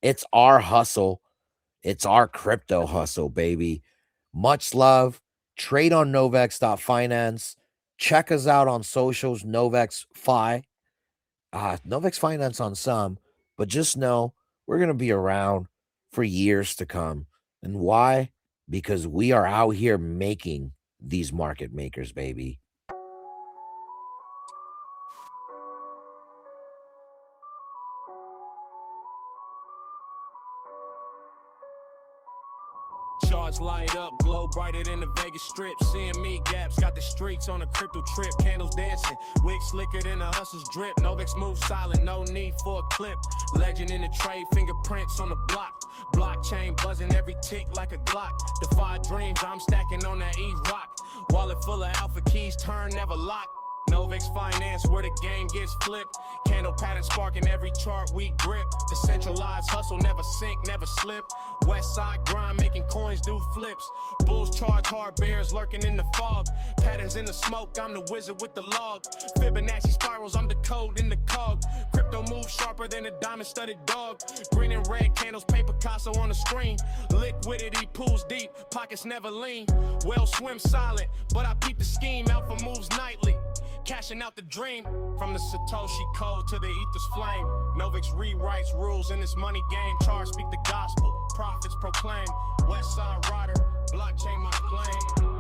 It's our hustle. It's our crypto hustle, baby. Much love. Trade on Novex.finance. Check us out on socials, Novex Fi. Novex Finance on some, but just know we're going to be around for years to come. And why? Because we are out here making these market makers, baby. Charts light up, glow brighter than the Vegas Strip. CME gaps got the streets on a crypto trip. Candles dancing, wigs slicker than a hustler's drip. Novex move silent, no need for a clip. Legend in the trade, fingerprints on the block. Blockchain buzzing every tick like a Glock. Defy dreams, I'm stacking on that E-Rock. Wallet full of alpha keys, turn never lock. Novex Finance, where the game gets flipped. Candle pattern sparking every chart we grip. Decentralized hustle, never sink, never slip. West side grind, making coins do flips. Bulls charge hard, bears lurking in the fog. Patterns in the smoke, I'm the wizard with the log. Fibonacci spirals, I'm the code in the cog. Crypto moves sharper than a diamond-studded dog. Green and red candles, paint Picasso on the screen. Liquidity pools deep, pockets never lean. Well swim silent, but I peep the scheme. Alpha moves nightly. Cashing out the dream. From the Satoshi code to the ether's flame. Novex rewrites rules in this money game. Charts speak the gospel. Prophets proclaim. West side rider. Blockchain my flame.